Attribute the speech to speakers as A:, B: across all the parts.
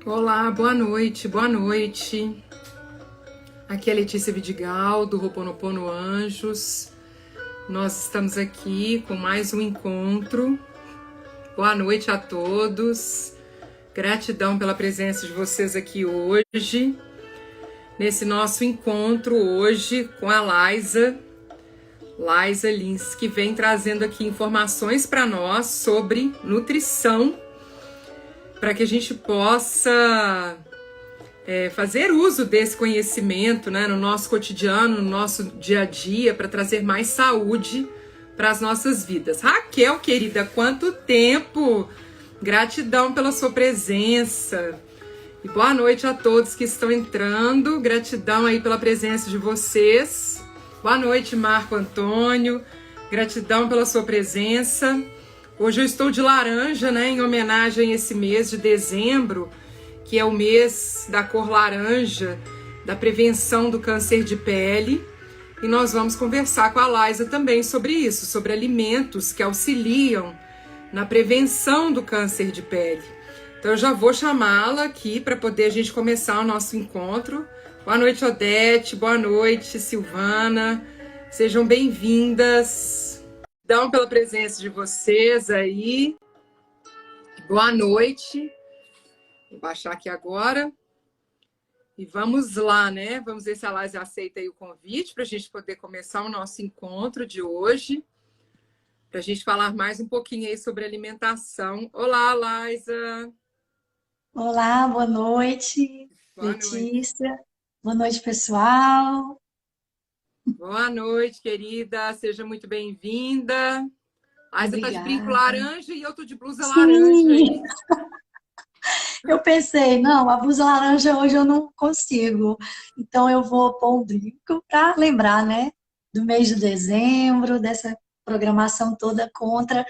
A: Olá, boa noite, boa noite. Aqui é Letícia Vidigal, do Ho'oponopono Anjos. Nós estamos aqui com mais um encontro. Boa noite a todos. Gratidão pela presença de vocês aqui hoje, nesse nosso encontro hoje com a Liza Lins, que vem trazendo aqui informações para nós sobre nutrição, para que a gente possa fazer uso desse conhecimento, né, no nosso cotidiano, no nosso dia a dia, para trazer mais saúde para as nossas vidas. Raquel, querida, quanto tempo! Gratidão pela sua presença. E boa noite a todos que estão entrando. Gratidão aí pela presença de vocês. Boa noite, Marco Antônio. Gratidão pela sua presença. Hoje eu estou de laranja, né, em homenagem a esse mês de dezembro, que é o mês da cor laranja, da prevenção do câncer de pele. E nós vamos conversar com a Liza também sobre isso, sobre alimentos que auxiliam na prevenção do câncer de pele. Então eu já vou chamá-la aqui para poder a gente começar o nosso encontro. Boa noite, Odete. Boa noite, Silvana. Sejam bem-vindas. Então, pela presença de vocês aí. Boa noite. Vou baixar aqui agora. E vamos lá, né? Vamos ver se a Liza aceita aí o convite para a gente poder começar o nosso encontro de hoje. Para a gente falar mais um pouquinho aí sobre alimentação. Olá, Liza.
B: Olá, boa noite,
A: Boa noite.
B: Letícia. Boa noite, pessoal.
A: Boa noite, querida. Seja muito bem-vinda. Liza tá de brinco
B: Obrigada.
A: laranja e eu tô de blusa laranja
B: Sim,
A: aí.
B: eu pensei, não, a blusa laranja hoje eu não consigo. Então eu vou pôr um brinco para lembrar, né, do mês de dezembro, dessa programação toda contra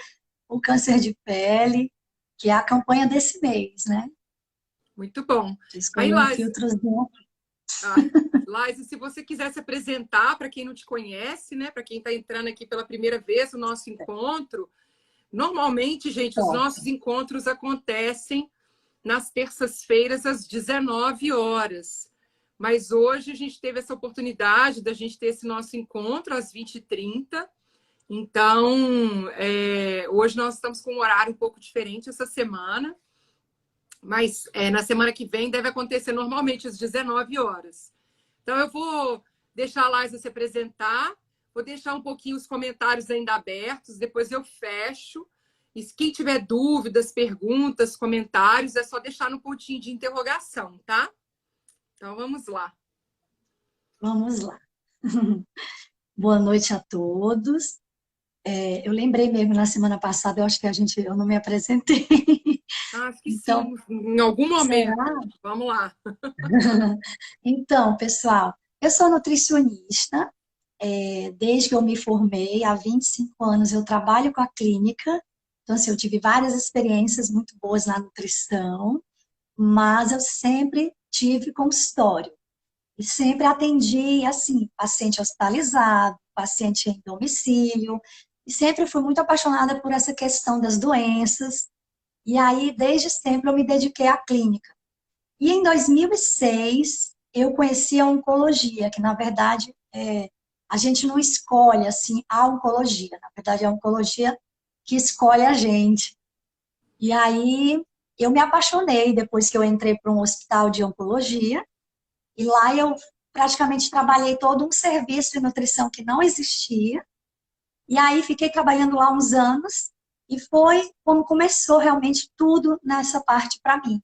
B: o câncer de pele, que é a campanha desse mês, né?
A: Muito bom.
B: De
A: Aí,
B: escolher um
A: Liza,
B: filtrozinho.
A: ah, Liza, se você quiser se apresentar para quem não te conhece, né? Para quem está entrando aqui pela primeira vez no nosso encontro. Normalmente, gente, os
B: Top.
A: nossos encontros acontecem nas terças-feiras às 19 horas. Mas hoje a gente teve essa oportunidade da gente ter esse nosso encontro às 20h30. Então, hoje nós estamos com um horário um pouco diferente essa semana. Mas na semana que vem deve acontecer normalmente às 19 horas. Então eu vou deixar a Liza se apresentar, vou deixar um pouquinho os comentários ainda abertos, depois eu fecho. E quem tiver dúvidas, perguntas, comentários, é só deixar no pontinho de interrogação, tá? Então vamos lá.
B: Vamos lá. Boa noite a todos. Eu lembrei mesmo na semana passada, eu acho que eu não me apresentei.
A: Acho que
B: Então,
A: sim, em algum momento.
B: será?
A: Vamos lá.
B: Então, pessoal, eu sou nutricionista, desde que eu me formei, há 25 anos eu trabalho com a clínica, então assim, eu tive várias experiências muito boas na nutrição, mas eu sempre tive consultório e sempre atendi, assim, paciente hospitalizado, paciente em domicílio, e sempre fui muito apaixonada por essa questão das doenças, e aí, desde sempre, eu me dediquei à clínica. E em 2006, eu conheci a oncologia, que na verdade a gente não escolhe assim a oncologia, na verdade é a oncologia que escolhe a gente. E aí eu me apaixonei depois que eu entrei para um hospital de oncologia, e lá eu praticamente trabalhei todo um serviço de nutrição que não existia, e aí fiquei trabalhando lá uns anos, e foi como começou realmente tudo nessa parte para mim.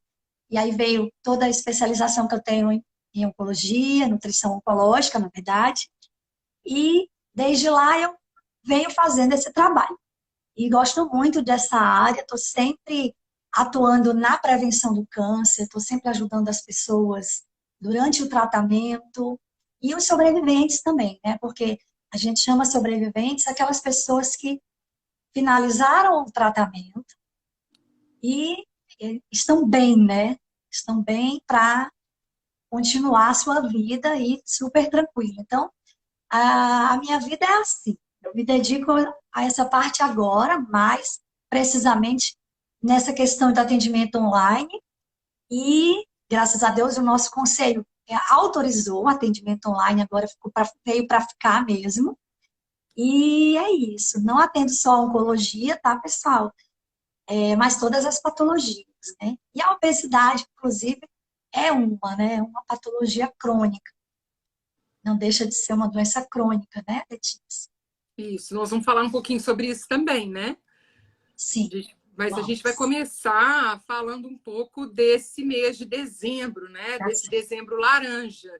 B: E aí veio toda a especialização que eu tenho em oncologia, nutrição oncológica, na verdade. E desde lá eu venho fazendo esse trabalho. E gosto muito dessa área, estou sempre atuando na prevenção do câncer, estou sempre ajudando as pessoas durante o tratamento e os sobreviventes também, né? Porque a gente chama sobreviventes aquelas pessoas que finalizaram o tratamento e estão bem, né? Estão bem para continuar a sua vida e super tranquila. Então, a minha vida é assim. Eu me dedico a essa parte agora, mais precisamente nessa questão do atendimento online E, graças a Deus, o nosso conselho autorizou o atendimento online, agora veio para ficar mesmo. E é isso. Não atendo só a oncologia, tá, pessoal? Mas todas as patologias, né? E a obesidade, inclusive, é uma, né? Uma patologia crônica. Não deixa de ser uma doença crônica, né, Letícia?
A: Isso, nós vamos falar um pouquinho sobre isso também, né?
B: Sim,
A: Mas a gente vai
B: vamos.
A: começar falando um pouco desse mês de dezembro, né?
B: Tá
A: Desse
B: certo.
A: dezembro laranja.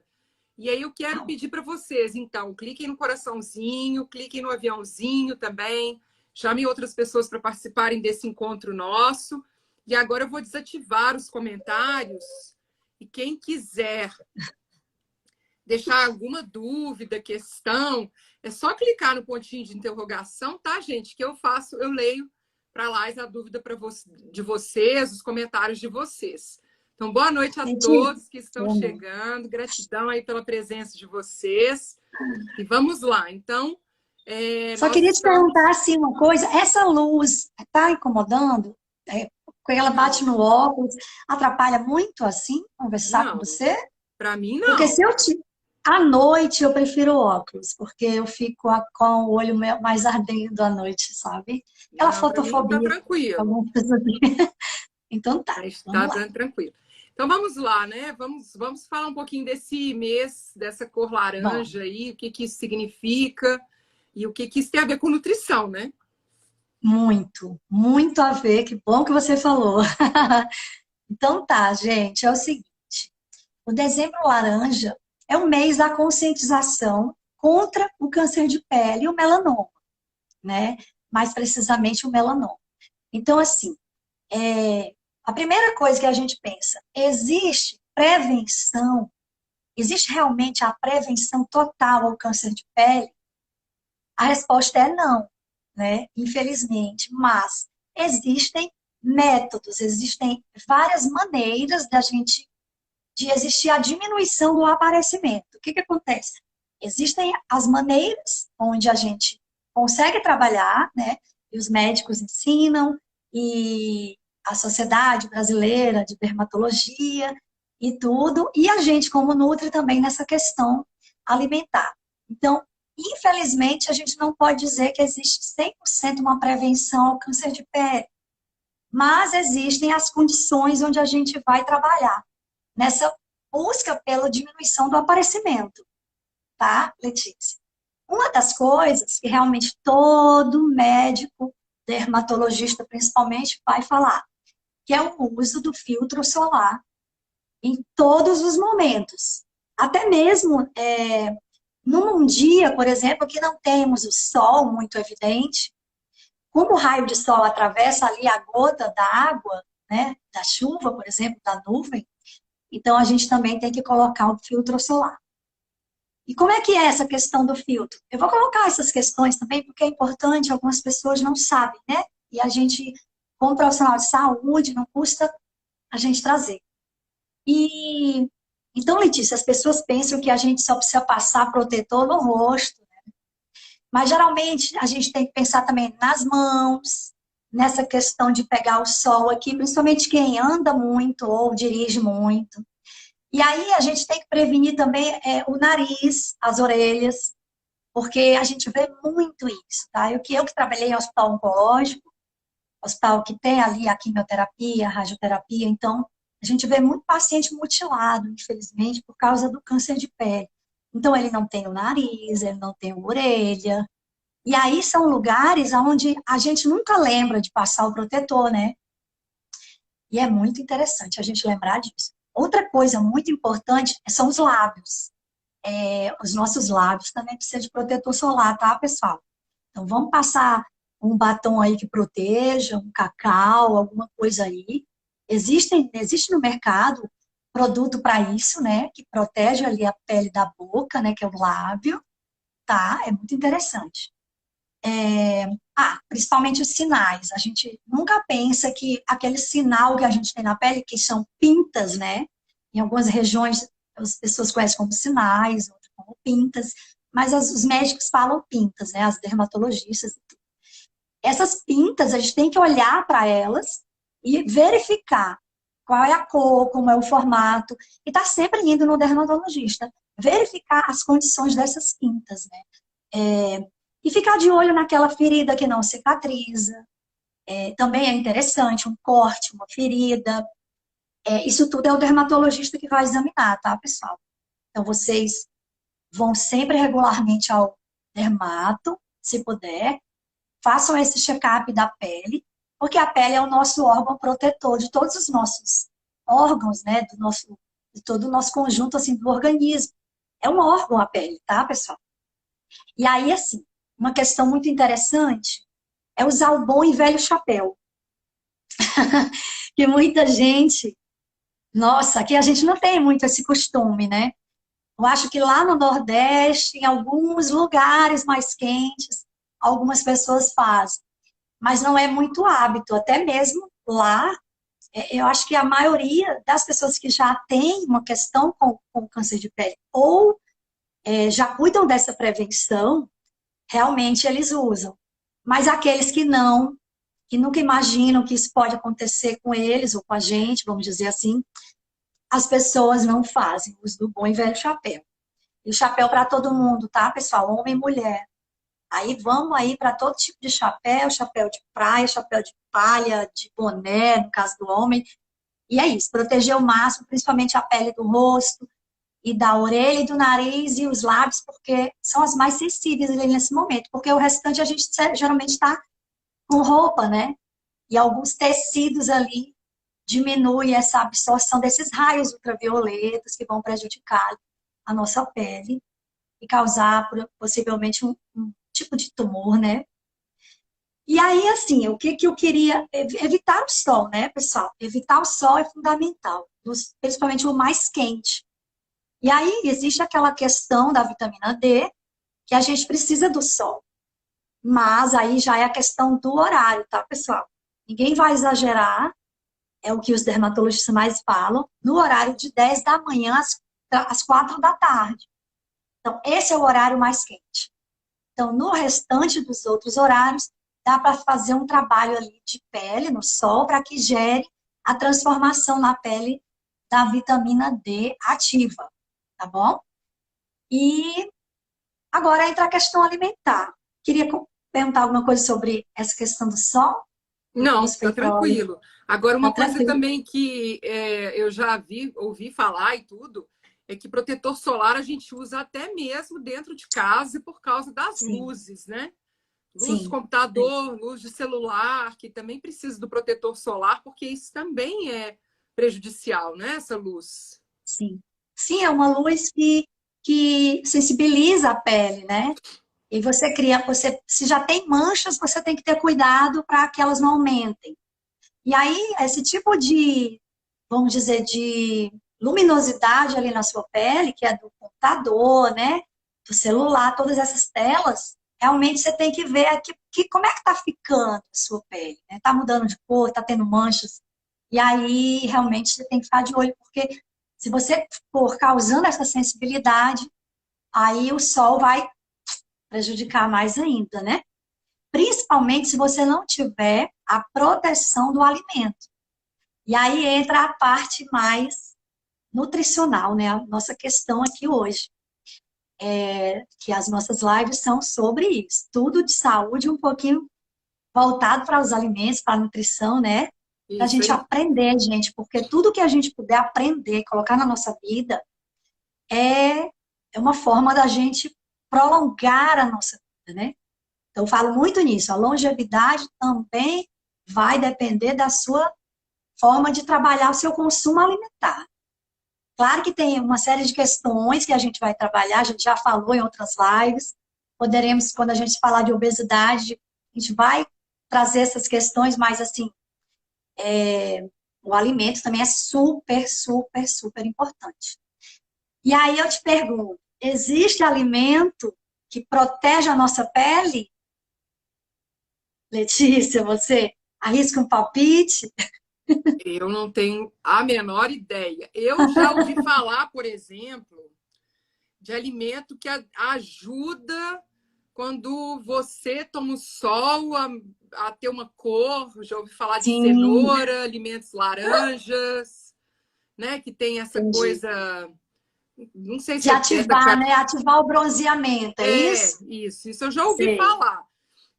A: E aí eu quero
B: Tá.
A: pedir para vocês, então, cliquem no coraçãozinho, cliquem no aviãozinho também, chamem outras pessoas para participarem desse encontro nosso. E agora eu vou desativar os comentários. E quem quiser deixar alguma dúvida, questão, é só clicar no pontinho de interrogação, tá, gente? Que eu faço, eu leio para lá a dúvida de vocês, os comentários de vocês. Então, boa noite a
B: Letícia,
A: todos que estão chegando. Gratidão aí pela presença de vocês. E vamos lá. Então,
B: só
A: nós
B: queria te
A: estamos.
B: perguntar assim uma coisa. Essa luz está incomodando? Quando ela bate
A: Não,
B: no óculos, atrapalha muito assim conversar com
A: não.
B: você?
A: Para mim,
B: Porque
A: não.
B: se eu te... À noite eu prefiro óculos, porque eu fico com o olho mais ardendo à noite, sabe? Aquela
A: Não, para mim está
B: fotofobia que
A: tranquilo.
B: algumas pessoas têm. Então tá,
A: Está
B: vamos lá.
A: dando tranquilo. Então vamos lá, né? Vamos falar um pouquinho desse mês, dessa cor
B: Bom,
A: laranja aí, o que que isso significa e o que que isso tem a ver com nutrição, né?
B: muito, muito a ver. Que bom que você falou. Então tá, gente, é o seguinte. O Dezembro Laranja é o mês da conscientização contra o câncer de pele e o melanoma, né? Mais precisamente o melanoma. Então, assim, a primeira coisa que a gente pensa, existe prevenção? Existe realmente a prevenção total ao câncer de pele? A resposta é não, né? Infelizmente, mas existem métodos, existem várias maneiras da gente de existir a diminuição do aparecimento. O que que acontece? Existem as maneiras onde a gente consegue trabalhar, né? E os médicos ensinam, e a Sociedade Brasileira de Dermatologia e tudo, e a gente como Nutri também nessa questão alimentar. Então, infelizmente, a gente não pode dizer que existe 100% uma prevenção ao câncer de pele, mas existem as condições onde a gente vai trabalhar nessa busca pela diminuição do aparecimento, tá, Letícia? Uma das coisas que realmente todo médico, dermatologista principalmente, vai falar, que é o uso do filtro solar em todos os momentos. Até mesmo num dia, por exemplo, que não temos o sol muito evidente, como o raio de sol atravessa ali a gota da água, né, da chuva, por exemplo, da nuvem, então a gente também tem que colocar o filtro solar. E como é que é essa questão do filtro? Eu vou colocar essas questões também porque é importante, algumas pessoas não sabem, né? E a gente, como profissional de saúde, não custa a gente trazer. E então, Letícia, as pessoas pensam que a gente só precisa passar protetor no rosto, mas geralmente a gente tem que pensar também nas mãos, nessa questão de pegar o sol aqui, principalmente quem anda muito ou dirige muito. E aí a gente tem que prevenir também o nariz, as orelhas, porque a gente vê muito isso, tá? Eu que trabalhei em hospital oncológico, hospital que tem ali a quimioterapia, a radioterapia, então a gente vê muito paciente mutilado, infelizmente, por causa do câncer de pele. Então ele não tem o nariz, ele não tem a orelha. E aí são lugares onde a gente nunca lembra de passar o protetor, né? E é muito interessante a gente lembrar disso. Outra coisa muito importante são os lábios. Os nossos lábios também precisam de protetor solar, tá, pessoal? Então, vamos passar um batom aí que proteja, um cacau, alguma coisa aí. Existe no mercado produto para isso, né? Que protege ali a pele da boca, né? Que é o lábio, tá? É muito interessante. Principalmente os sinais. A gente nunca pensa que aquele sinal que a gente tem na pele, que são pintas, né? Em algumas regiões as pessoas conhecem como sinais, outras como pintas, mas os médicos falam pintas, né? As dermatologistas. Essas pintas, a gente tem que olhar para elas e verificar qual é a cor, como é o formato, e tá sempre indo no dermatologista, verificar as condições dessas pintas, né? E ficar de olho naquela ferida que não cicatriza. Também é interessante, um corte, uma ferida. Isso tudo é o dermatologista que vai examinar, tá, pessoal? Então, vocês vão sempre regularmente ao dermato, se puder, façam esse check-up da pele, porque a pele é o nosso órgão protetor de todos os nossos órgãos, né, de todo o nosso conjunto, assim, do organismo. É um órgão a pele, tá, pessoal? E aí, assim, uma questão muito interessante é usar o bom e velho chapéu. Que muita gente, nossa, aqui a gente não tem muito esse costume, né? Eu acho que lá no Nordeste, em alguns lugares mais quentes, algumas pessoas fazem, mas não é muito hábito, até mesmo lá, eu acho que a maioria das pessoas que já tem uma questão com câncer de pele ou já cuidam dessa prevenção, realmente eles usam. Mas aqueles que não, que nunca imaginam que isso pode acontecer com eles ou com a gente, vamos dizer assim, as pessoas não fazem uso do bom e velho chapéu. E o chapéu para todo mundo, tá, pessoal? Homem e mulher. Aí vamos aí para todo tipo de chapéu, chapéu de praia, chapéu de palha, de boné, no caso do homem. E é isso, proteger o máximo, principalmente a pele do rosto e da orelha e do nariz e os lábios, porque são as mais sensíveis ali nesse momento, porque o restante a gente geralmente está com roupa, né? E alguns tecidos ali diminuem essa absorção desses raios ultravioletas que vão prejudicar a nossa pele e causar possivelmente um tipo de tumor, né? E aí, assim, o que eu queria? Evitar o sol, né, pessoal? Evitar o sol é fundamental, principalmente o mais quente. E aí, existe aquela questão da vitamina D, que a gente precisa do sol. Mas aí já é a questão do horário, tá, pessoal? Ninguém vai exagerar, é o que os dermatologistas mais falam, no horário de 10 da manhã às 4 da tarde. Então, esse é o horário mais quente. Então, no restante dos outros horários, dá para fazer um trabalho ali de pele no sol para que gere a transformação na pele da vitamina D ativa, tá bom? E agora entra a questão alimentar. Queria perguntar alguma coisa sobre essa questão do sol?
A: Não,
B: Você
A: tá
B: foi para a
A: tranquilo. Agora,
B: Tá
A: uma coisa
B: tranquilo?
A: também que eu já ouvi falar e tudo, é que protetor solar a gente usa até mesmo dentro de casa por causa das
B: Sim,
A: luzes, né? Luz de
B: sim. É,
A: computador, luz de celular, que também precisa do protetor solar, porque isso também é prejudicial, né? Essa luz.
B: sim. Sim, é uma luz que sensibiliza a pele, né? E você cria, se já tem manchas, você tem que ter cuidado para que elas não aumentem. E aí, esse tipo de, vamos dizer, de luminosidade ali na sua pele, que é do computador, né? Do celular, todas essas telas, realmente você tem que ver aqui, como é que tá ficando a sua pele, né? Tá mudando de cor, tá tendo manchas. E aí, realmente, você tem que ficar de olho, porque se você for causando essa sensibilidade, aí o sol vai prejudicar mais ainda, né? Principalmente se você não tiver a proteção do alimento. E aí entra a parte mais nutricional, né? A nossa questão aqui hoje. Que as nossas lives são sobre isso. Tudo de saúde, um pouquinho voltado para os alimentos, para a nutrição, né? Para a
A: Isso
B: gente
A: aí.
B: aprender, gente, porque tudo que a gente puder aprender, colocar na nossa vida, é, é uma forma da gente prolongar a nossa vida, né? Então, eu falo muito nisso. A longevidade também vai depender da sua forma de trabalhar o seu consumo alimentar. Claro que tem uma série de questões que a gente vai trabalhar, a gente já falou em outras lives. Poderemos, quando a gente falar de obesidade, a gente vai trazer essas questões, mas assim, o alimento também é super, super, super importante. E aí eu te pergunto, existe alimento que protege a nossa pele? Letícia, você arrisca um palpite?
A: Eu não tenho a menor ideia. Eu já ouvi falar, por exemplo, de alimento que ajuda quando você toma o sol a ter uma cor, já ouvi falar de
B: Sim,
A: cenoura, alimentos laranjas, né? Que tem essa
B: entendi.
A: coisa, não sei
B: De
A: se é
B: ativar,
A: beta-caroteno.
B: né? Ativar o bronzeamento, é
A: É,
B: isso?
A: isso eu já ouvi
B: Sei.
A: falar,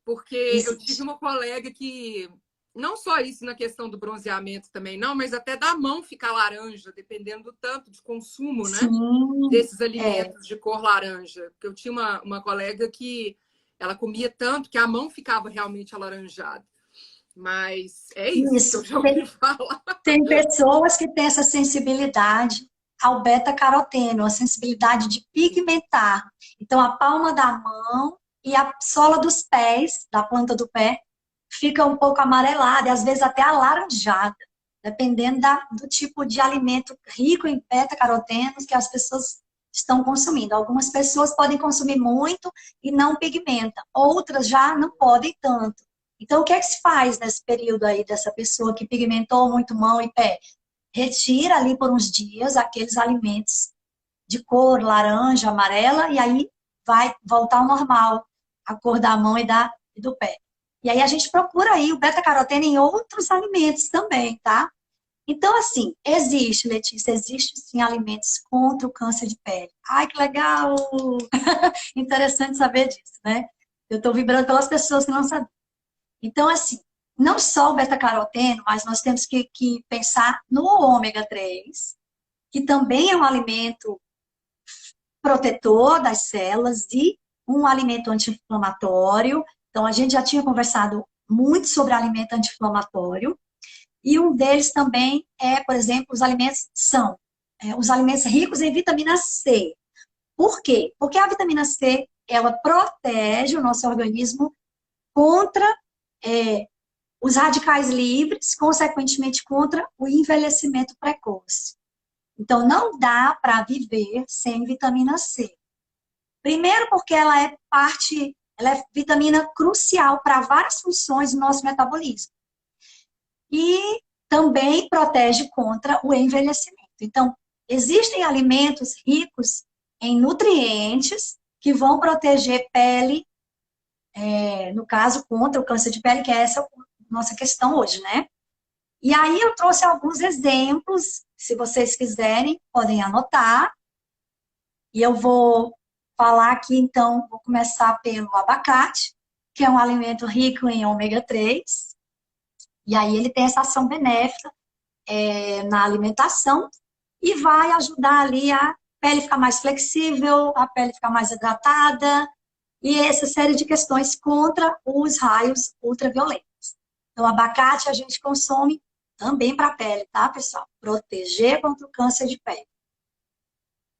A: porque eu tive
B: Existe.
A: uma colega que, não só isso na questão do bronzeamento também, não, mas até da mão ficar laranja, dependendo do tanto de consumo, né?
B: Sim,
A: Desses
B: é.
A: alimentos de cor laranja. Porque eu tinha uma colega que ela comia tanto que a mão ficava realmente alaranjada. Mas é isso que eu
B: Isso.
A: já ouvi falar.
B: Tem pessoas que têm essa sensibilidade ao beta-caroteno, a sensibilidade de pigmentar. Então, a palma da mão e a sola dos pés, da planta do pé, fica um pouco amarelada e às vezes até alaranjada, dependendo do tipo de alimento rico em beta-carotenos que as pessoas estão consumindo. Algumas pessoas podem consumir muito e não pigmenta, outras já não podem tanto. Então, o que é que se faz nesse período aí dessa pessoa que pigmentou muito mão e pé? Retira ali por uns dias aqueles alimentos de cor laranja, amarela, e aí vai voltar ao normal, a cor da mão e do pé. E aí a gente procura aí o beta-caroteno em outros alimentos também, tá? Então, assim, existe, Letícia, existe sim alimentos contra o câncer de pele. Ai, que legal! Interessante saber disso, né? Eu estou vibrando pelas pessoas que não sabem. Então, assim, não só o beta-caroteno, mas nós temos que pensar no ômega 3, que também é um alimento protetor das células e um alimento anti-inflamatório. Então, a gente já tinha conversado muito sobre alimento anti-inflamatório. E um deles também é, por exemplo, os alimentos ricos em vitamina C. Por quê? Porque a vitamina C, ela protege o nosso organismo contra os radicais livres, consequentemente contra o envelhecimento precoce. Então, não dá para viver sem vitamina C. Primeiro, porque ela é vitamina crucial para várias funções do nosso metabolismo. E também protege contra o envelhecimento. Então, existem alimentos ricos em nutrientes que vão proteger pele, no caso, contra o câncer de pele, que é essa a nossa questão hoje, né? E aí eu trouxe alguns exemplos, se vocês quiserem, podem anotar. E eu vou falar aqui, então, vou começar pelo abacate, que é um alimento rico em ômega 3. E aí ele tem essa ação benéfica na alimentação e vai ajudar ali a pele ficar mais flexível, a pele ficar mais hidratada e essa série de questões contra os raios ultravioletos. Então, abacate a gente consome também para a pele, tá, pessoal? Proteger contra o câncer de pele.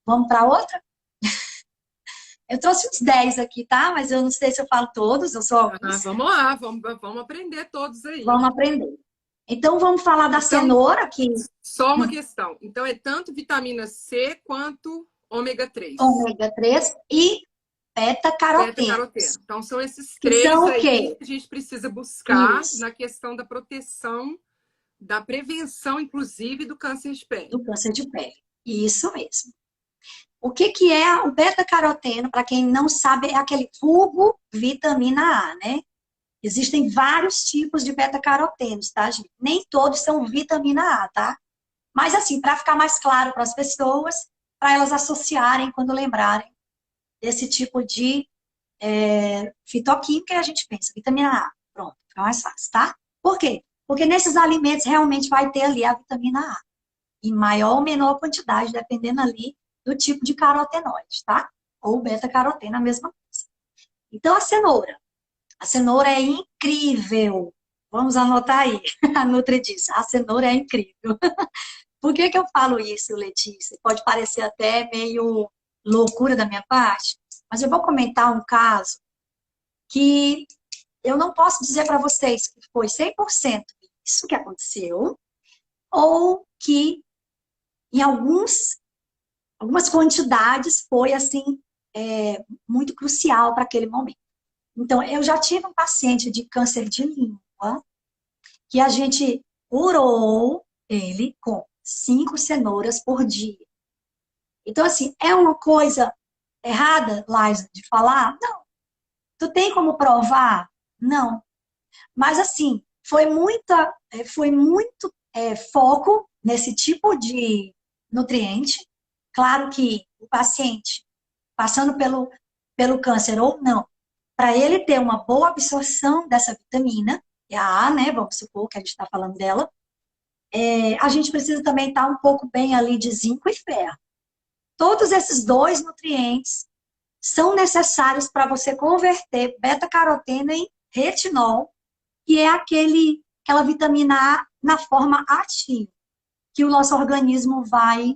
B: Vamos para outra? Eu trouxe uns 10 aqui, tá? Mas eu não sei se eu falo todos, ou só alguns.
A: Vamos lá, vamos aprender todos aí.
B: Vamos aprender. Então, vamos falar da
A: Então,
B: cenoura, que
A: só uma questão. Então, é tanto vitamina C quanto ômega 3.
B: ômega 3 e beta-carotenos.
A: Beta-caroteno. Então, são esses
B: Que
A: três
B: são o
A: aí
B: quê?
A: que a gente precisa buscar
B: Isso,
A: na questão da proteção, da prevenção, inclusive, do câncer de pele.
B: do câncer de pele. Isso mesmo. O que é o beta-caroteno? Para quem não sabe, é aquele vulgo vitamina A, né? Existem vários tipos de beta-carotenos, tá, gente? Nem todos são vitamina A, tá? Mas, assim, para ficar mais claro para as pessoas, para elas associarem quando lembrarem desse tipo de fitoquímica, a gente pensa, vitamina A. Pronto, fica mais fácil, tá? Por quê? Porque nesses alimentos realmente vai ter ali a vitamina A. Em maior ou menor quantidade, dependendo ali do tipo de carotenoide, tá? Ou beta-caroteno, a mesma coisa. Então, a cenoura. A cenoura é incrível. Vamos anotar aí. A Nutri disse, a cenoura é incrível. Por que eu falo isso, Letícia? Pode parecer até meio loucura da minha parte, mas eu vou comentar um caso que eu não posso dizer para vocês que foi 100% isso que aconteceu, ou que em algumas quantidades foi assim muito crucial para aquele momento. Então, eu já tive um paciente de câncer de língua que a gente curou ele com 5 cenouras por dia. Então, assim, é uma coisa errada, Liza, de falar? Não. Tu tem como provar? Não. Mas, assim, foi muito foco nesse tipo de nutriente. Claro que o paciente, passando pelo câncer ou não, para ele ter uma boa absorção dessa vitamina, é a A, né? Vamos supor que a gente está falando dela, a gente precisa também estar um pouco bem ali de zinco e ferro. Todos esses dois nutrientes são necessários para você converter beta-caroteno em retinol, que é aquela vitamina A na forma ativa, que o nosso organismo vai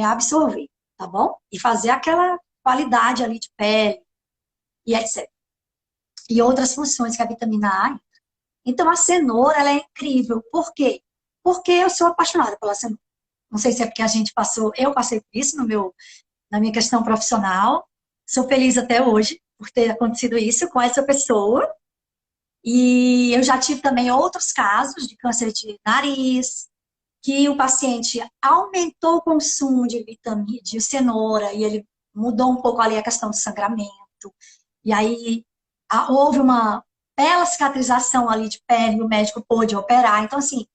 B: absorver, tá bom? E fazer aquela qualidade ali de pele e etc. E outras funções que a vitamina A entra. Então, a cenoura, ela é incrível. Por quê? Porque eu sou apaixonada pela cenoura. Não sei se é porque eu passei por isso na minha questão profissional. Sou feliz até hoje por ter acontecido isso com essa pessoa. E eu já tive também outros casos de câncer de nariz, que o paciente aumentou o consumo de vitamina, de cenoura, e ele mudou um pouco ali a questão do sangramento. E aí houve uma bela cicatrização ali de pele, e o médico pôde operar. Então, assim,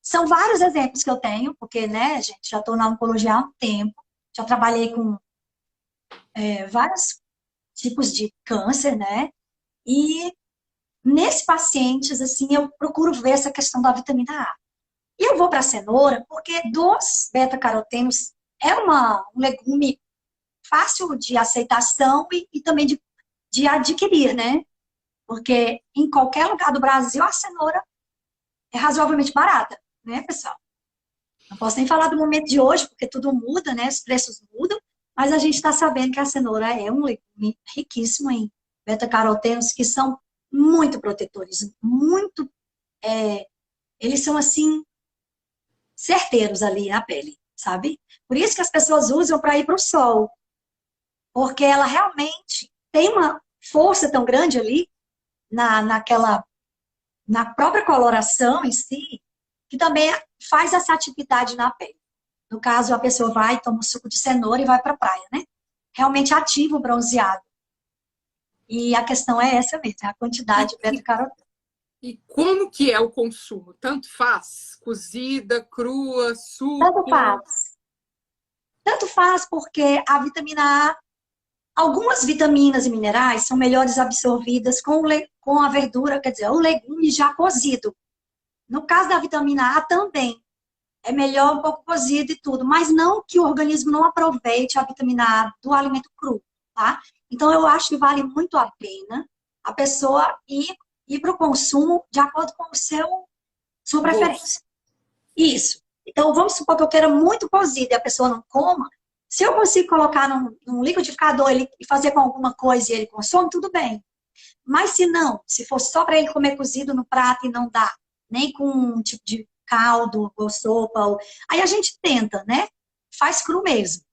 B: são vários exemplos que eu tenho, porque, né, gente, já estou na oncologia há um tempo, já trabalhei com vários tipos de câncer, né? E nesses pacientes, assim, eu procuro ver essa questão da vitamina A. E eu vou para a cenoura porque dos beta-carotenos é um legume fácil de aceitação e também de adquirir, né? Porque em qualquer lugar do Brasil a cenoura é razoavelmente barata, né, pessoal? Não posso nem falar do momento de hoje, porque tudo muda, né? Os preços mudam, mas a gente está sabendo que a cenoura é um legume riquíssimo em beta-carotenos que são muito protetores, muito. Eles são assim certeiros ali na pele, sabe? Por isso que as pessoas usam para ir para o sol, porque ela realmente tem uma força tão grande ali na própria coloração em si, que também faz essa atividade na pele. No caso, a pessoa vai, toma um suco de cenoura e vai para a praia, né? Realmente ativa o bronzeado. E a questão é essa mesmo, é a quantidade de beta-caroteno.
A: E como que é o consumo? Tanto faz? Cozida, crua, suco?
B: Tanto faz. Tanto faz porque a vitamina A, algumas vitaminas e minerais são melhores absorvidas com a verdura, quer dizer, o legume já cozido. No caso da vitamina A também. É melhor um pouco cozido e tudo, mas não que o organismo não aproveite a vitamina A do alimento cru, tá? Então, eu acho que vale muito a pena a pessoa ir para o consumo de acordo com sua preferência. Isso. Então, vamos supor que eu queira muito cozido e a pessoa não coma. Se eu consigo colocar num liquidificador e fazer com alguma coisa e ele consome, tudo bem. Mas se não, se for só para ele comer cozido no prato e não dá, nem com um tipo de caldo ou sopa, aí a gente tenta, né? Faz cru mesmo.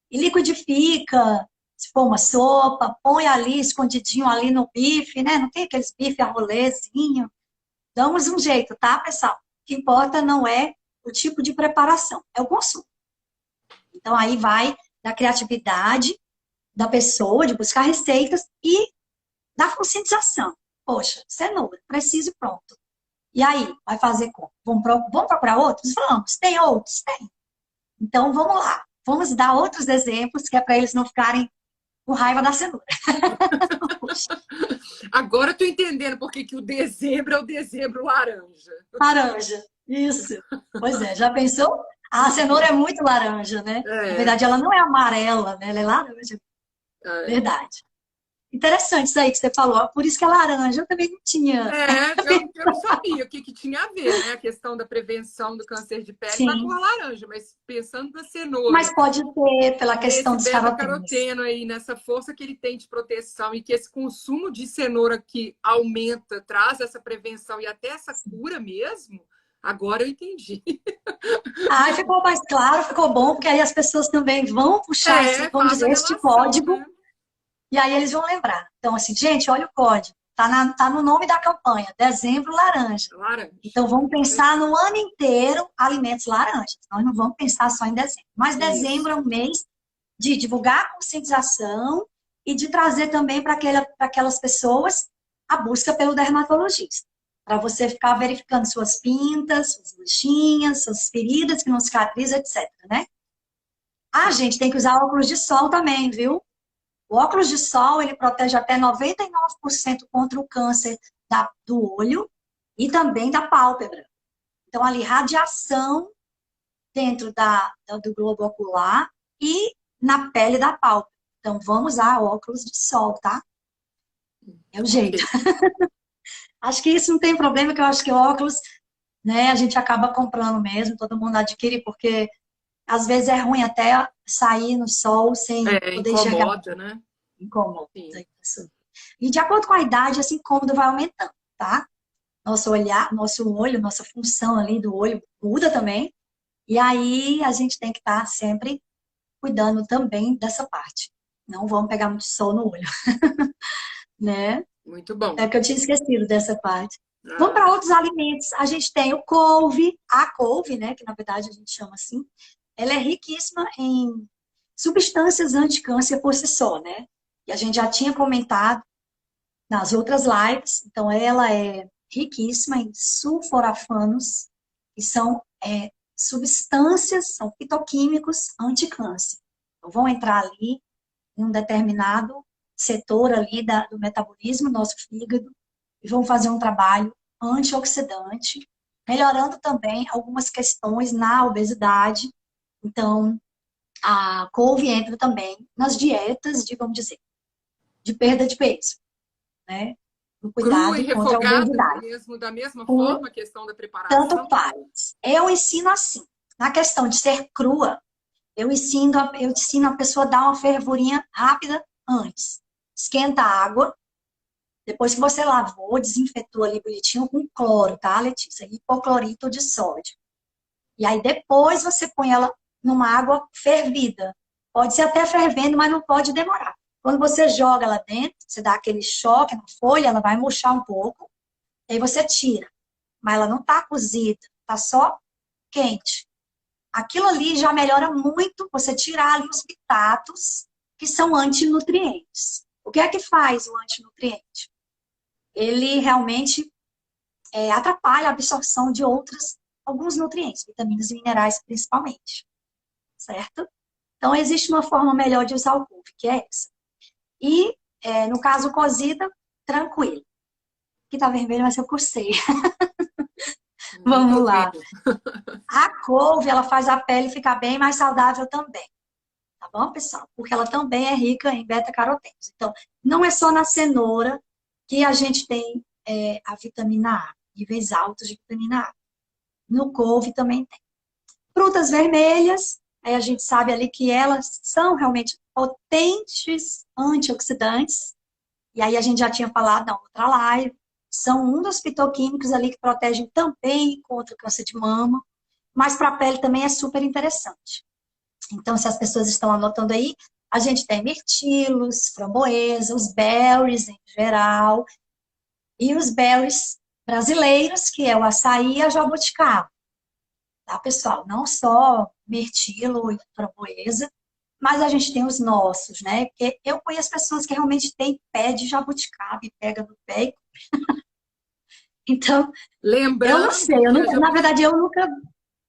B: E liquidifica, se for uma sopa, põe ali escondidinho ali no bife, né? Não tem aqueles bife a rolezinho. Damos um jeito, tá, pessoal? O que importa não é o tipo de preparação, é o consumo. Então, aí vai da criatividade da pessoa, de buscar receitas e da conscientização. Poxa, cenoura, preciso e pronto. E aí, vai fazer como? Vamos procurar outros? Vamos. Tem outros? Tem. Então, vamos lá. Vamos dar outros exemplos, que é para eles não ficarem com raiva da cenoura.
A: Agora eu tô entendendo por que o dezembro é o dezembro laranja.
B: Laranja, isso. Pois é, já pensou? A cenoura é muito laranja, né? Na verdade, ela não é amarela, né? Ela é laranja. Verdade. Interessante isso aí que você falou. Por isso que é laranja. Eu também não tinha.
A: Eu não sabia o que tinha a ver, né? A questão da prevenção do câncer de pele com a cor laranja, mas pensando na cenoura.
B: Mas pode ter pela questão dos
A: beta-caroteno aí, nessa força que ele tem de proteção e que esse consumo de cenoura que aumenta, traz essa prevenção e até essa cura mesmo. Agora eu entendi.
B: Ficou mais claro, ficou bom, porque aí as pessoas também vão puxar vamos dizer, este código. Né? E aí eles vão lembrar. Então, assim, gente, olha o código. Tá no nome da campanha, dezembro laranja. Então, vamos pensar no ano inteiro alimentos laranjas. Nós não vamos pensar só em dezembro. Mas dezembro é um mês de divulgar a conscientização e de trazer também para aquelas pessoas a busca pelo dermatologista. Para você ficar verificando suas pintas, suas manchinhas, suas feridas que não cicatrizam, etc, né? A gente tem que usar óculos de sol também, viu? O óculos de sol, ele protege até 99% contra o câncer do olho e também da pálpebra. Então, ali, radiação dentro do globo ocular e na pele da pálpebra. Então, vamos usar óculos de sol, tá? É o jeito. Acho que isso não tem problema, que eu acho que óculos, né, a gente acaba comprando mesmo, todo mundo adquire, porque às vezes é ruim até sair no sol sem poder enxergar.
A: Incomoda, né?
B: Incomoda. Isso. E de acordo com a idade, esse incômodo vai aumentando, tá? Nosso olho, nossa função ali do olho muda também. E aí a gente tem que estar sempre cuidando também dessa parte. Não vamos pegar muito sol no olho, né?
A: Muito bom.
B: É que eu tinha esquecido dessa parte. Vamos para outros alimentos. A gente tem o couve, a couve, né? Que na verdade a gente chama assim. Ela é riquíssima em substâncias anticâncer por si só, né? E a gente já tinha comentado nas outras lives. Então, ela é riquíssima em sulforafanos, que são substâncias, são fitoquímicos anticâncer. Então, vão entrar ali em um determinado setor ali do metabolismo do nosso fígado e vão fazer um trabalho antioxidante, melhorando também algumas questões na obesidade. Então, a couve entra também nas dietas, vamos dizer, de perda de peso, né? No
A: Cru e
B: cuidado contra a
A: refogada
B: obesidade.
A: mesmo, da mesma forma, a questão da
B: Tanto
A: preparação?
B: faz. Eu ensino assim. Na questão de ser crua, eu ensino a pessoa a dar uma fervurinha rápida antes. Esquenta a água. Depois que você lavou, desinfetou ali bonitinho com cloro, tá, Letícia? Hipoclorito de sódio. E aí depois você põe ela numa água fervida. Pode ser até fervendo, mas não pode demorar. Quando você joga ela dentro, você dá aquele choque na folha, ela vai murchar um pouco. E aí você tira. Mas ela não está cozida, está só quente. Aquilo ali já melhora muito você tirar ali os pitatos, que são antinutrientes. O que é que faz o antinutriente? Ele realmente atrapalha a absorção de alguns nutrientes, vitaminas e minerais principalmente, certo? Então, existe uma forma melhor de usar o couve, que é essa. E, no caso cozida, tranquilo. Que tá vermelho, mas eu cocei. Vamos lá. A couve, ela faz a pele ficar bem mais saudável também. Tá bom, pessoal? Porque ela também é rica em beta-carotenos. Então, não é só na cenoura que a gente tem a vitamina A, níveis altos de vitamina A. No couve também tem. Frutas vermelhas, aí a gente sabe ali que elas são realmente potentes antioxidantes. E aí a gente já tinha falado na outra live. São um dos fitoquímicos ali que protegem também contra o câncer de mama. Mas para a pele também é super interessante. Então, se as pessoas estão anotando aí, a gente tem mirtilos, framboesa, os berries em geral, e os berries brasileiros, que é o açaí e a jabuticaba. Tá, pessoal? Não só mirtilo e framboesa, mas a gente tem os nossos, né? Porque eu conheço pessoas que realmente têm pé de jabuticaba e pega no pé e... Então,
A: Lembrando
B: eu não sei, na verdade, eu nunca...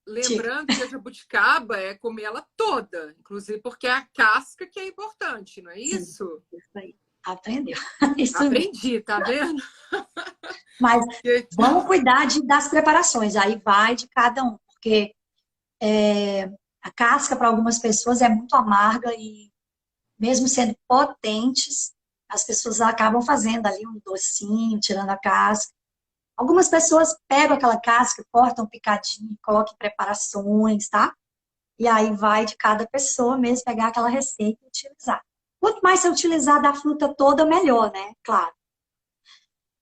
A: Lembrando que a jabuticaba é comer ela toda, inclusive porque é a casca que é importante, não é isso?
B: Sim, isso aí. Aprendeu. Isso
A: Aprendi, mesmo. Tá vendo?
B: Mas vamos cuidar das preparações, aí vai de cada um, porque a casca para algumas pessoas é muito amarga e mesmo sendo potentes, as pessoas acabam fazendo ali um docinho, tirando a casca. Algumas pessoas pegam aquela casca, cortam picadinho, colocam em preparações, tá? E aí vai de cada pessoa mesmo pegar aquela receita e utilizar. Quanto mais você utilizar da fruta toda, melhor, né? Claro.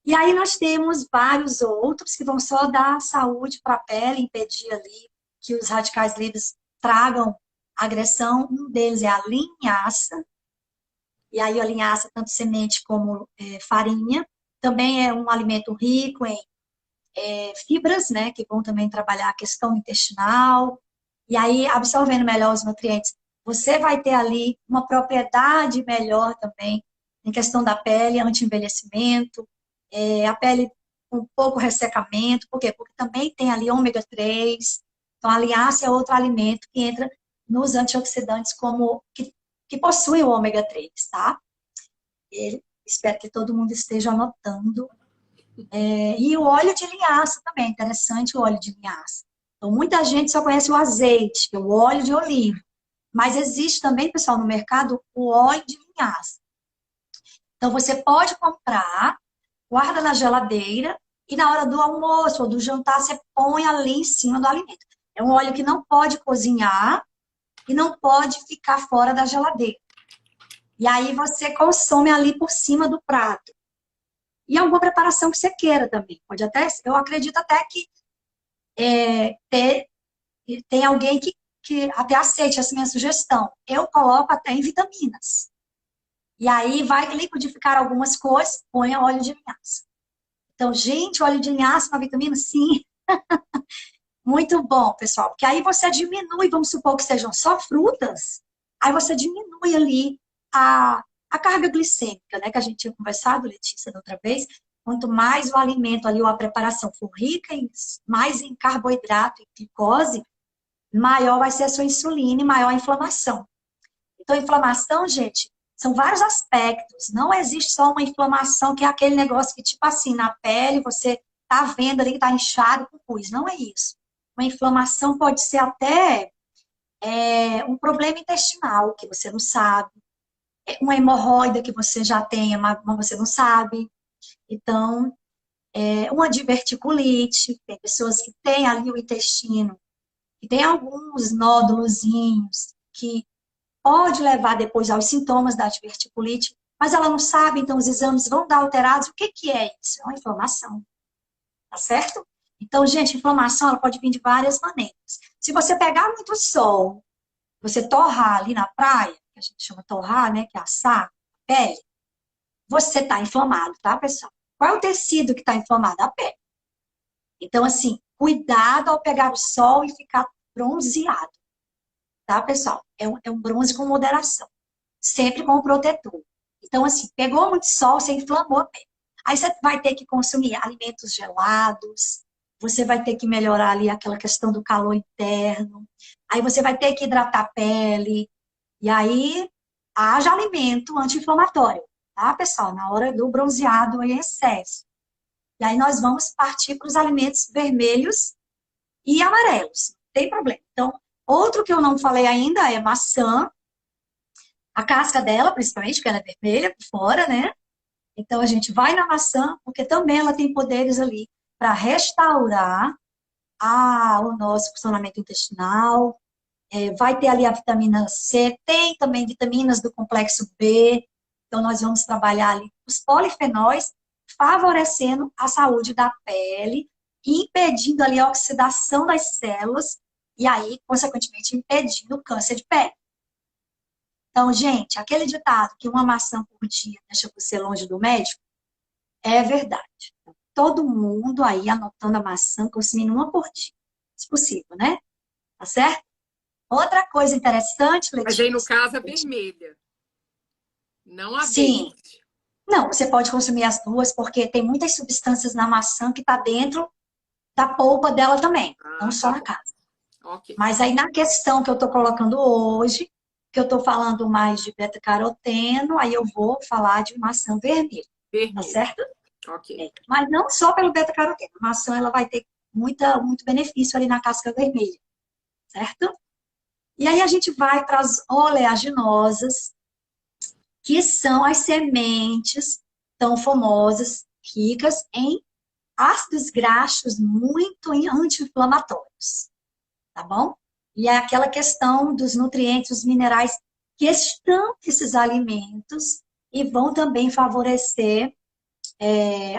B: E aí nós temos vários outros que vão só dar saúde para a pele, impedir ali que os radicais livres tragam agressão. Um deles é a linhaça. E aí a linhaça, tanto semente como farinha. Também é um alimento rico em fibras, né? Que vão também trabalhar a questão intestinal. E aí, absorvendo melhor os nutrientes, você vai ter ali uma propriedade melhor também em questão da pele, anti-envelhecimento, a pele com pouco ressecamento. Por quê? Porque também tem ali ômega 3. Então, a linhaça é outro alimento que entra nos antioxidantes que possuem o ômega 3, tá? Espero que todo mundo esteja anotando. E o óleo de linhaça também, interessante o óleo de linhaça. Então, muita gente só conhece o azeite, que é o óleo de oliva. Mas existe também, pessoal, no mercado, o óleo de linhaça. Então, você pode comprar, guarda na geladeira, e na hora do almoço ou do jantar, você põe ali em cima do alimento. É um óleo que não pode cozinhar e não pode ficar fora da geladeira. E aí você consome ali por cima do prato. E alguma preparação que você queira também. Pode até, eu acredito até que tem alguém que até aceite essa minha sugestão. Eu coloco até em vitaminas. E aí vai liquidificar algumas coisas, põe óleo de linhaça. Então, gente, óleo de linhaça com vitamina, sim. Muito bom, pessoal. Porque aí você diminui, vamos supor que sejam só frutas, aí você diminui ali a carga glicêmica, né? Que a gente tinha conversado, Letícia, da outra vez. Quanto mais o alimento ali, ou a preparação for rica, mais em carboidrato e glicose, maior vai ser a sua insulina e maior a inflamação. Então, inflamação, gente, são vários aspectos. Não existe só uma inflamação, que é aquele negócio que, tipo assim, na pele, você tá vendo ali que tá inchado com pus. Não é isso. Uma inflamação pode ser até um problema intestinal, que você não sabe. Uma hemorroida que você já tem, mas você não sabe. Então, uma diverticulite. Tem pessoas que têm ali o intestino, que tem alguns nódulozinhos, que pode levar depois aos sintomas da diverticulite, mas ela não sabe, então os exames vão dar alterados. O que que é isso? É uma inflamação, tá certo? Então, gente, inflamação ela pode vir de várias maneiras. Se você pegar muito sol, você torrar ali na praia, que a gente chama torrar, né, que é assar a pele, você tá inflamado, tá, pessoal? Qual é o tecido que tá inflamado? A pele. Então, assim, cuidado ao pegar o sol e ficar bronzeado, tá, pessoal? É um bronze com moderação. Sempre com o protetor. Então, assim, pegou muito sol, você inflamou a pele. Aí você vai ter que consumir alimentos gelados, você vai ter que melhorar ali aquela questão do calor interno, aí você vai ter que hidratar a pele, e aí haja alimento anti-inflamatório, tá, pessoal? Na hora do bronzeado em excesso. E aí nós vamos partir para os alimentos vermelhos e amarelos, não tem problema. Então, outro que eu não falei ainda é maçã, a casca dela, principalmente, porque ela é vermelha por fora, né? Então, a gente vai na maçã, porque também ela tem poderes ali para restaurar o nosso funcionamento intestinal. Vai ter ali a vitamina C, tem também vitaminas do complexo B. Então, nós vamos trabalhar ali os polifenóis, favorecendo a saúde da pele, impedindo ali a oxidação das células, e aí, consequentemente, impedindo o câncer de pele. Então, gente, aquele ditado que uma maçã por dia deixa você longe do médico, é verdade. Todo mundo aí anotando a maçã, consumindo uma por dia, se possível, né? Tá certo? Outra coisa interessante,
A: Mas
B: Letícia.
A: aí, no caso, a vermelha, não a
B: Sim.
A: verde.
B: Não, você pode consumir as duas, porque tem muitas substâncias na maçã que tá dentro da polpa dela também, não só
A: Tá
B: na
A: bom.
B: casca.
A: Ok.
B: Mas aí na questão que eu tô colocando hoje, que eu tô falando mais de beta-caroteno, aí eu vou falar de maçã vermelha, tá
A: Vermelho.
B: certo?
A: Ok.
B: Mas não só pelo beta-caroteno. A maçã ela vai ter muito benefício ali na casca vermelha, certo? E aí a gente vai para as oleaginosas, que são as sementes tão famosas, ricas em ácidos graxos muito anti-inflamatórios, tá bom? E é aquela questão dos nutrientes, os minerais que estão nesses alimentos e vão também favorecer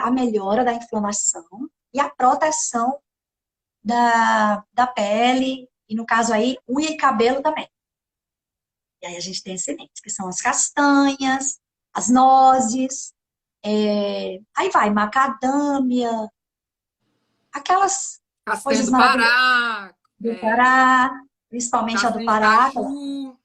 B: a melhora da inflamação e a proteção da pele, e no caso aí, unha e cabelo também. E aí a gente tem as sementes, que são as castanhas, as nozes, aí vai, macadâmia, aquelas
A: Castanha
B: coisas
A: do
B: maravilhosas
A: Pará,
B: do Pará, principalmente a do
A: castanha de
B: Pará,
A: caju.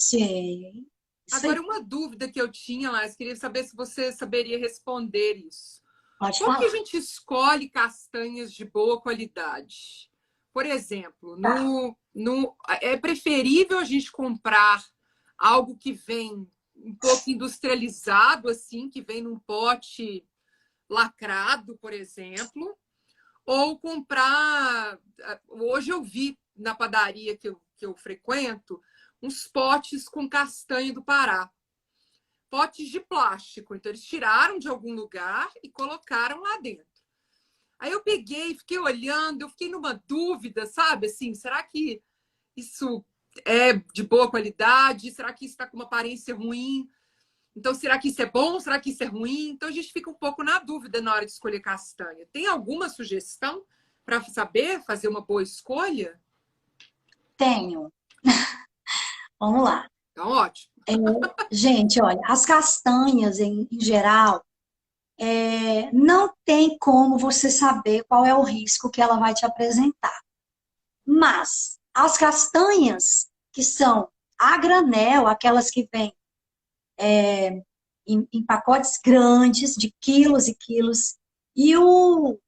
B: Sei. Isso
A: Agora,
B: aí.
A: uma dúvida que eu tinha, Lars, queria saber se você saberia responder isso.
B: Pode
A: Como que a
B: falar.
A: gente escolhe castanhas de boa qualidade? Por exemplo,
B: Tá.
A: é preferível a gente comprar algo que vem um pouco industrializado, assim, que vem num pote lacrado, por exemplo, ou comprar. Hoje eu vi na padaria que eu frequento uns potes com castanha do Pará. Potes de plástico. Então, eles tiraram de algum lugar e colocaram lá dentro. Aí eu peguei, fiquei olhando, eu fiquei numa dúvida, sabe? Assim, será que isso é de boa qualidade? Será que isso está com uma aparência ruim? Então, será que isso é bom? Será que isso é ruim? Então, a gente fica um pouco na dúvida na hora de escolher castanha. Tem alguma sugestão para saber fazer uma boa escolha?
B: Tenho. Vamos lá.
A: Então, ótimo.
B: Gente, olha, as castanhas em geral, não tem como você saber qual é o risco que ela vai te apresentar. Mas as castanhas que são a granel, aquelas que vêm em pacotes grandes, de quilos e quilos, e o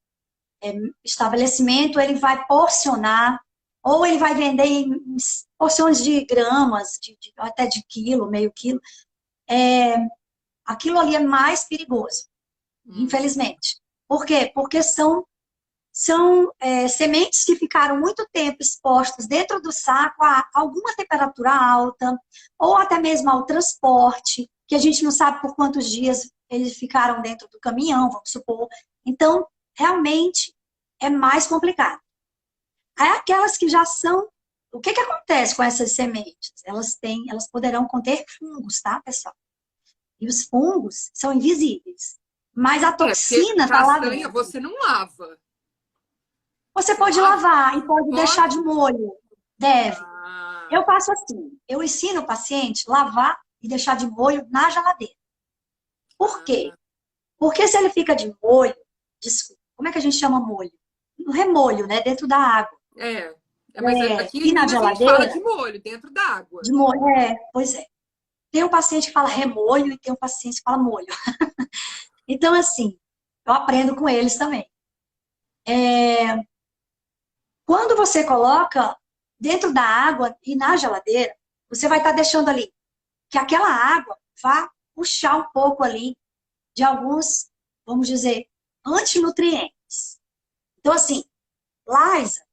B: estabelecimento ele vai porcionar, ou ele vai vender em porções de gramas, até de quilo, meio quilo, aquilo ali é mais perigoso, infelizmente. Por quê? Porque são sementes que ficaram muito tempo expostas dentro do saco a alguma temperatura alta, ou até mesmo ao transporte, que a gente não sabe por quantos dias eles ficaram dentro do caminhão, vamos supor. Então, realmente, é mais complicado. Aí aquelas que já são... O que acontece com essas sementes? Elas poderão conter fungos, tá, pessoal? E os fungos são invisíveis. Mas a
A: Porque
B: toxina está lá
A: castanha
B: dentro.
A: você não lava.
B: Você
A: Você
B: pode
A: lava?
B: lavar e pode deixar de
A: Pode?
B: molho. Deve. Eu
A: Ah,
B: faço assim. Eu ensino o paciente a lavar e deixar de molho na geladeira. Por quê?
A: ah,
B: Porque se ele fica de molho, desculpa, como é que a gente chama molho? No remolho, né? Dentro da água.
A: é. Mas aqui
B: E
A: em
B: na
A: Minas a gente fala
B: geladeira,
A: de molho, dentro d'água.
B: de molho. Pois é. Tem um paciente que fala remolho e tem um paciente que fala molho. Então, assim, eu aprendo com eles também. Quando você coloca dentro da água e na geladeira, você vai estar deixando ali que aquela água vá puxar um pouco ali de alguns, vamos dizer, antinutrientes. Então, assim, Liza,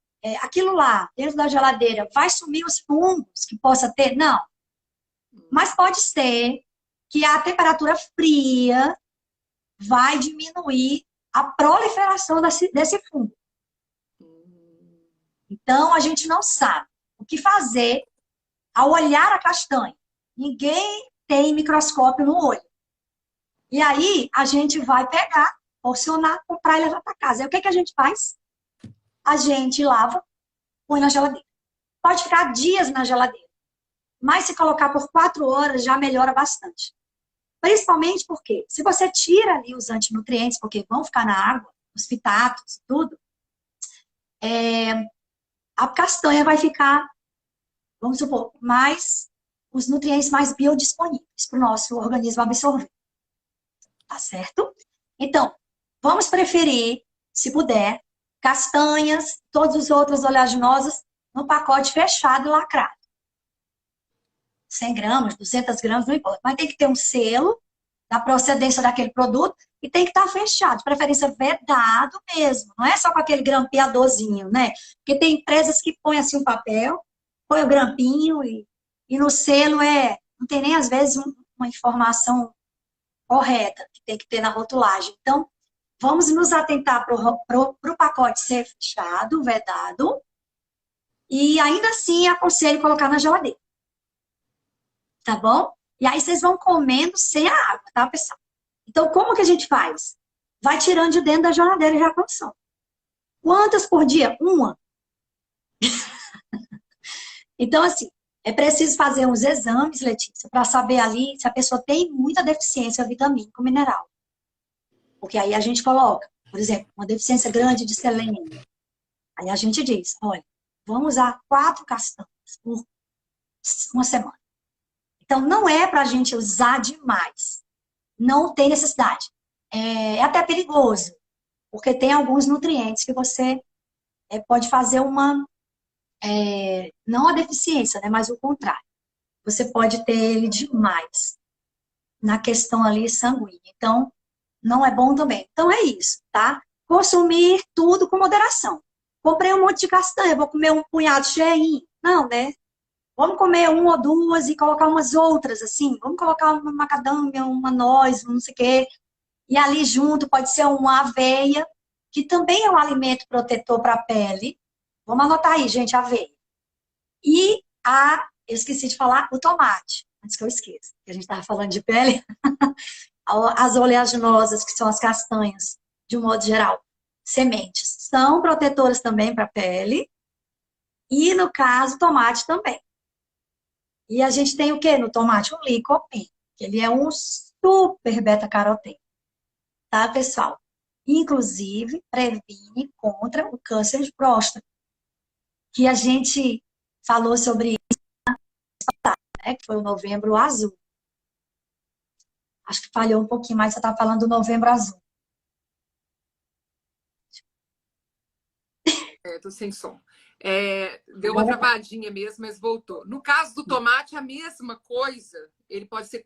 B: aquilo lá, dentro da geladeira, vai sumir os fungos que possa ter? Não. Mas pode ser que a temperatura fria vai diminuir a proliferação desse fungo. Então, a gente não sabe o que fazer ao olhar a castanha. Ninguém tem microscópio no olho. E aí, a gente vai pegar, porcionar, comprar e levar para casa. Aí, o que a gente faz? A gente lava, põe na geladeira. Pode ficar dias na geladeira. Mas se colocar por 4 horas, já melhora bastante. Principalmente porque, se você tira ali os antinutrientes, porque vão ficar na água, os fitatos e tudo, a castanha vai ficar, vamos supor, os nutrientes mais biodisponíveis para o nosso organismo absorver. Tá certo? Então, vamos preferir, se puder, castanhas, todas as outras oleaginosas, no pacote fechado e lacrado. 100 gramas, 200 gramas, não importa. Mas tem que ter um selo da procedência daquele produto e tem que estar fechado, de preferência vedado mesmo. Não é só com aquele grampeadorzinho, né? Porque tem empresas que põem assim um papel, põe o grampinho e no selo não tem nem às vezes uma informação correta que tem que ter na rotulagem. Então, vamos nos atentar para o pacote ser fechado, vedado, e ainda assim aconselho colocar na geladeira. Tá bom? E aí vocês vão comendo sem a água, tá, pessoal? Então, como que a gente faz? Vai tirando de dentro da geladeira já com som. Quantas por dia? Uma. Então, assim, é preciso fazer uns exames, Letícia, para saber ali se a pessoa tem muita deficiência vitamínica ou mineral. Porque aí a gente coloca, por exemplo, uma deficiência grande de selênio. Aí a gente diz, olha, vamos usar 4 castanhas por uma semana. Então, não é para a gente usar demais. Não tem necessidade. É até perigoso, porque tem alguns nutrientes que você pode fazer não a deficiência, né, mas o contrário. Você pode ter ele demais na questão ali sanguínea. Então, não é bom também. Então, é isso, tá? Consumir tudo com moderação. Comprei um monte de castanha, vou comer um punhado cheinho. Não, né? Vamos comer uma ou duas e colocar umas outras, assim. Vamos colocar uma macadâmia, uma noz, um não sei o quê. E ali junto pode ser uma aveia, que também é um alimento protetor para a pele. Vamos anotar aí, gente, aveia. E eu esqueci de falar, o tomate. Antes que eu esqueça, que a gente estava falando de pele. As oleaginosas, que são as castanhas, de um modo geral. Sementes. São protetoras também para a pele. E, no caso, tomate também. E a gente tem o que no tomate? O licopeno, que ele é um super beta-caroteno. Tá, pessoal? Inclusive, previne contra o câncer de próstata. Que a gente falou sobre isso, né? Que foi o Novembro Azul. Acho que falhou um pouquinho, mas você está falando do Novembro Azul.
A: Tô sem som. Deu uma travadinha mesmo, mas voltou. No caso do tomate, a mesma coisa. Ele pode ser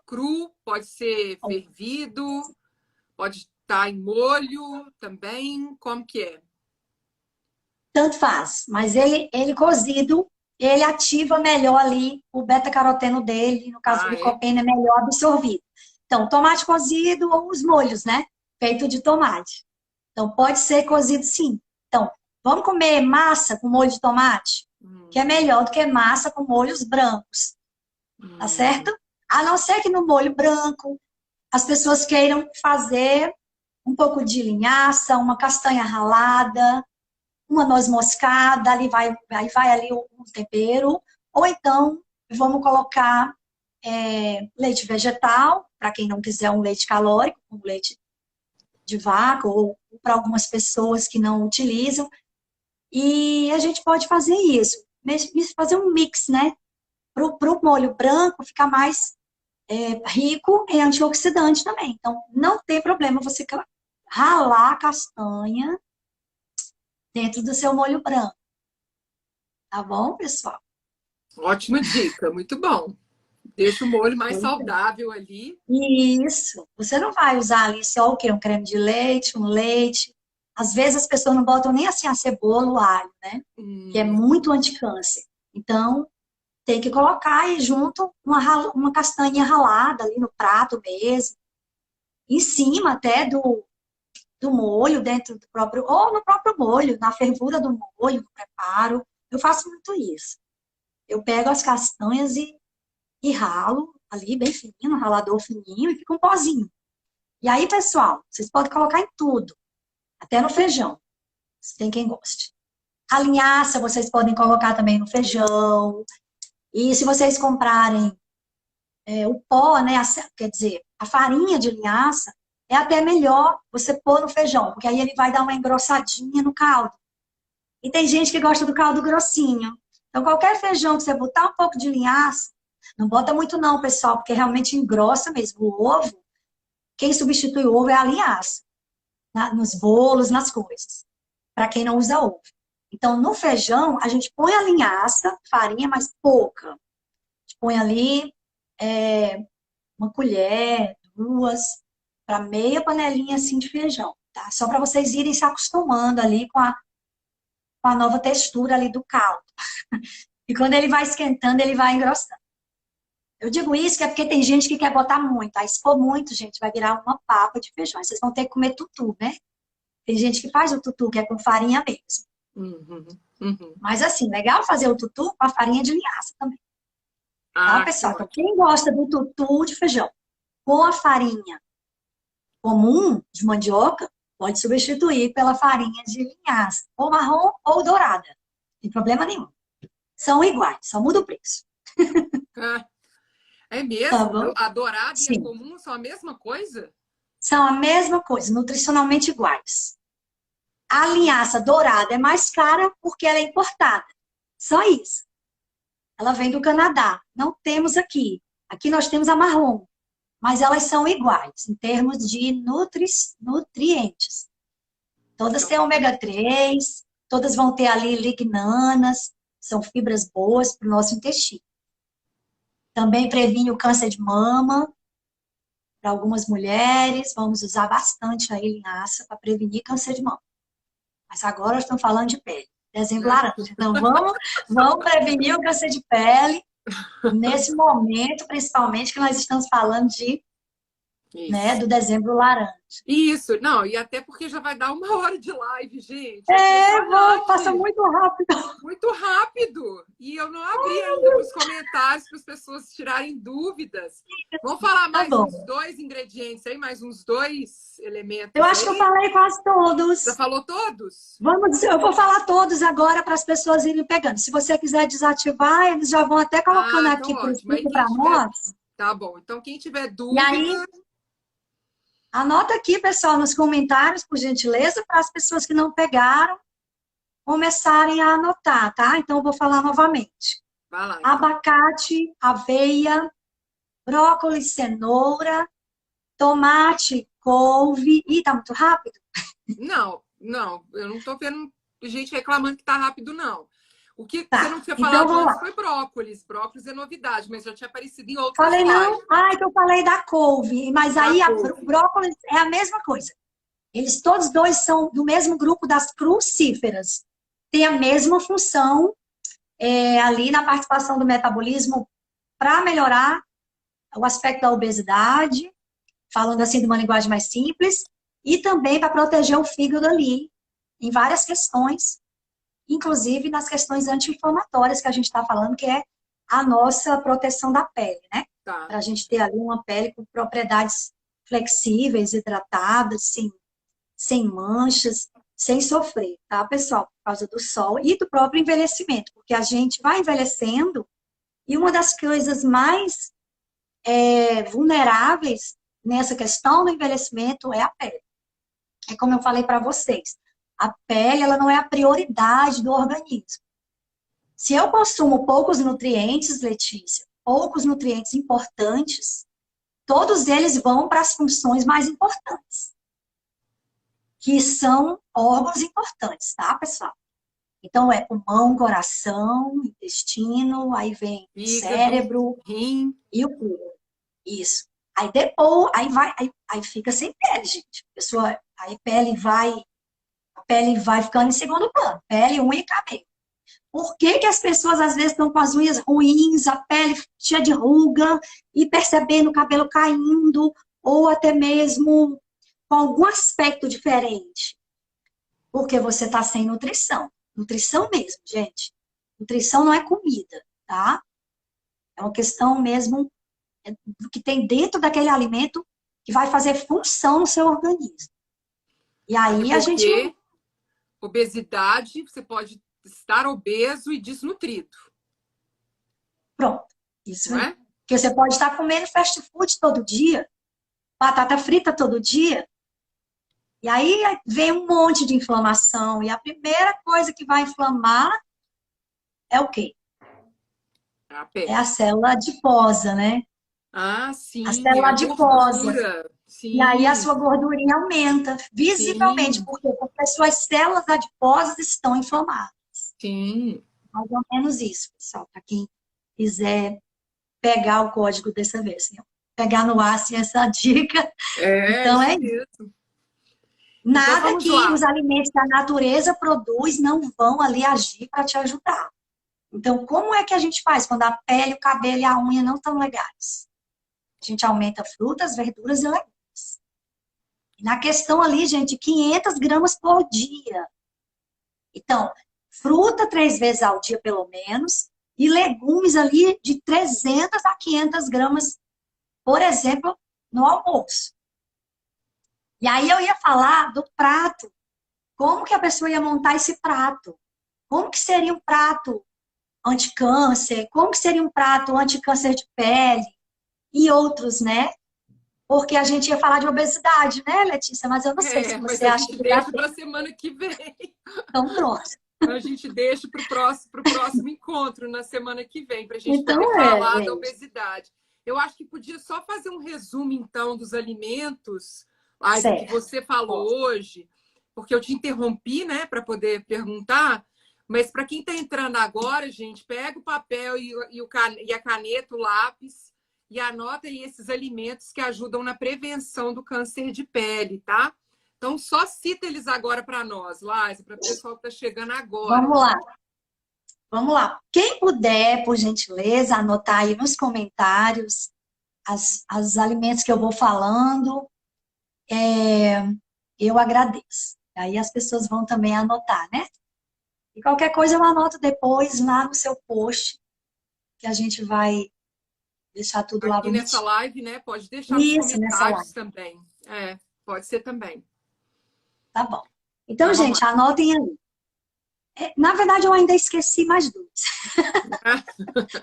A: cru, pode ser fervido, pode estar em molho também. Como que é?
B: Tanto faz, mas ele cozido, ele ativa melhor ali o beta-caroteno dele, no caso do licopeno, é melhor absorvido. Então, tomate cozido ou os molhos, né? Feito de tomate. Então, pode ser cozido sim. Então, vamos comer massa com molho de tomate, que é melhor do que massa com molhos brancos. Tá certo? A não ser que no molho branco as pessoas queiram fazer um pouco de linhaça, uma castanha ralada, uma noz moscada, vai ali um tempero, ou então vamos colocar leite vegetal, para quem não quiser um leite calórico, um leite de vaca, ou para algumas pessoas que não utilizam. E a gente pode fazer isso, fazer um mix, né? Para o molho branco ficar mais rico em antioxidante também. Então, não tem problema você ralar a castanha dentro do seu molho branco. Tá bom, pessoal?
A: Ótima dica, muito bom. Deixa o molho mais saudável ali.
B: Isso. Você não vai usar ali só o quê? Um creme de leite, um leite. Às vezes as pessoas não botam nem assim a cebola, o alho, né? Que é muito anticâncer. Então, tem que colocar aí junto uma castanha ralada ali no prato mesmo. Em cima até do molho, dentro do próprio, ou no próprio molho, na fervura do molho, no preparo. Eu faço muito isso. Eu pego as castanhas e ralo ali bem fininho, ralador fininho, e fica um pozinho. E aí, pessoal, vocês podem colocar em tudo, até no feijão, se tem quem goste. A linhaça vocês podem colocar também no feijão. E se vocês comprarem o pó, né, quer dizer, a farinha de linhaça, é até melhor você pôr no feijão, porque aí ele vai dar uma engrossadinha no caldo. E tem gente que gosta do caldo grossinho. Então, qualquer feijão que você botar um pouco de linhaça, não bota muito não, pessoal, porque realmente engrossa mesmo. O ovo, quem substitui o ovo é a linhaça, nos bolos, nas coisas, para quem não usa ovo. Então, no feijão, a gente põe a linhaça, farinha, mas pouca. A gente põe ali uma colher, duas, para meia panelinha assim de feijão, tá? Só para vocês irem se acostumando ali com a nova textura ali do caldo. E quando ele vai esquentando, ele vai engrossando. Eu digo isso que é porque tem gente que quer botar muito. Aí se for muito, gente, vai virar uma papa de feijão. Aí vocês vão ter que comer tutu, né? Tem gente que faz o tutu, que é com farinha mesmo. Mas assim, legal fazer o tutu com a farinha de linhaça também. Tá, pessoal? Então, quem gosta do tutu de feijão com a farinha comum de mandioca, pode substituir pela farinha de linhaça, ou marrom ou dourada. Não tem problema nenhum. São iguais, só muda o preço.
A: É mesmo? Tá, a dourada e a comum são a mesma coisa?
B: São a mesma coisa, nutricionalmente iguais. A linhaça dourada é mais cara porque ela é importada. Só isso. ela vem do Canadá. Não temos aqui. Aqui nós temos a marrom, mas elas são iguais em termos de nutrientes. Todas têm ômega 3, todas vão ter ali lignanas, são fibras boas para o nosso intestino. Também previne o câncer de mama para algumas mulheres. Vamos usar bastante a linhaça para prevenir câncer de mama. Mas agora estamos falando de pele. Dezembro laranja. Então vamos prevenir o câncer de pele nesse momento, principalmente que nós estamos falando de, né, do dezembro laranja.
A: Isso, não, e até porque já vai dar 1 hora de live, gente.
B: Passa muito rápido.
A: Muito rápido. E eu não abri ainda os comentários para as pessoas tirarem dúvidas. Vamos falar mais uns 2 ingredientes aí, mais uns 2 elementos.
B: Eu acho que eu falei quase todos.
A: Você falou todos?
B: Eu vou falar todos agora para as pessoas irem pegando. Se você quiser desativar, eles já vão até colocando
A: então
B: aqui por
A: ótimo.
B: escrito para nós.
A: Tá bom. Então, quem tiver dúvida...
B: E aí, anota aqui, pessoal, nos comentários, por gentileza, para as pessoas que não pegaram começarem a anotar, tá? Então, eu vou falar novamente.
A: Vai lá, então.
B: Abacate, aveia, brócolis, cenoura, tomate, couve... Ih, tá muito rápido?
A: Não, eu não tô vendo gente reclamando que tá rápido, não. O que
B: Tá,
A: você não tinha
B: então
A: falado
B: vamos
A: antes
B: lá.
A: foi brócolis. Brócolis é novidade, mas já tinha aparecido em outros
B: Falei
A: lives.
B: não? Que eu falei da couve. Mas aí o brócolis é a mesma coisa. Eles todos dois são do mesmo grupo das crucíferas. Tem a mesma função ali na participação do metabolismo para melhorar o aspecto da obesidade, falando assim de uma linguagem mais simples, e também para proteger o fígado ali, em várias questões, inclusive nas questões anti-inflamatórias que a gente está falando, que é a nossa proteção da pele, né?
A: Tá.
B: Para a gente ter ali uma pele com propriedades flexíveis, hidratadas, sem manchas, sem sofrer, tá, pessoal? Por causa do sol e do próprio envelhecimento, porque a gente vai envelhecendo e uma das coisas mais vulneráveis nessa questão do envelhecimento é a pele. É como eu falei para vocês, a pele ela não é a prioridade do organismo. Se eu consumo poucos nutrientes, Letícia, poucos nutrientes importantes, todos eles vão para as funções mais importantes, que são órgãos importantes, tá, pessoal? Então, é pulmão, coração, intestino, aí vem o cérebro,
A: rim
B: e o fígado. Isso. Aí depois, aí fica sem pele, gente. A pessoa, aí a pele vai ficando em segundo plano. Pele, unha e cabelo. Por que que as pessoas às vezes estão com as unhas ruins, a pele cheia de ruga e percebendo o cabelo caindo ou até mesmo com algum aspecto diferente? Porque você está sem nutrição. Nutrição mesmo, gente. Nutrição não é comida, tá? É uma questão mesmo do que tem dentro daquele alimento que vai fazer função no seu organismo. E aí a gente...
A: Obesidade, você pode estar obeso e desnutrido.
B: Pronto. Isso
A: não
B: aí.
A: É?
B: Porque você pode estar comendo fast food todo dia, batata frita todo dia, e aí vem um monte de inflamação. E a primeira coisa que vai inflamar é o quê? É a célula adiposa, né?
A: Ah, sim.
B: A célula adiposa.
A: Sim.
B: E aí a sua gordurinha aumenta visivelmente. Por quê? Porque as suas células adiposas estão inflamadas.
A: Sim.
B: Mais ou menos isso, pessoal. Para quem quiser pegar o código dessa vez. Né? Pegar no ar, assim, essa dica. Então é isso. Nada então, que os alimentos que a natureza produz não vão ali agir para te ajudar. Então, como é que a gente faz quando a pele, o cabelo e a unha não estão legais? A gente aumenta frutas, verduras e legumes. Na questão ali, gente, 500 gramas por dia. Então, fruta 3 vezes ao dia, pelo menos, e legumes ali de 300 a 500 gramas, por exemplo, no almoço. E aí eu ia falar do prato. Como que a pessoa ia montar esse prato? Como que seria um prato anti-câncer? Como que seria um prato anti-câncer de pele? E outros, né? Porque a gente ia falar de obesidade, né, Letícia? Mas eu não sei se você acha que
A: deixa para semana que vem.
B: Então, pronto.
A: A gente deixa para o próximo encontro, na semana que vem, para a gente
B: Então
A: poder falar da
B: gente.
A: obesidade. Eu acho que podia só fazer um resumo, então, dos alimentos, Laisa, que
B: Certo.
A: você falou hoje, porque eu te interrompi, né, para poder perguntar, mas para quem está entrando agora, gente, pega o papel e a caneta, o lápis, e anota aí esses alimentos que ajudam na prevenção do câncer de pele, tá? Então, só cita eles agora para nós, Laisa, para o pessoal que está chegando agora.
B: Vamos lá. Vamos lá. Quem puder, por gentileza, anotar aí nos comentários os alimentos que eu vou falando, eu agradeço. Aí as pessoas vão também anotar, né? E qualquer coisa eu anoto depois lá no seu post, que a gente vai deixar tudo lá
A: Aqui nessa
B: bonitinho.
A: live, né? Pode deixar nos
B: Isso, nessa
A: comentários
B: live.
A: também. É, pode ser também.
B: Tá bom. Então,
A: Então, vamos
B: gente, anotem aí. Na verdade, eu ainda esqueci mais dois.
A: lá.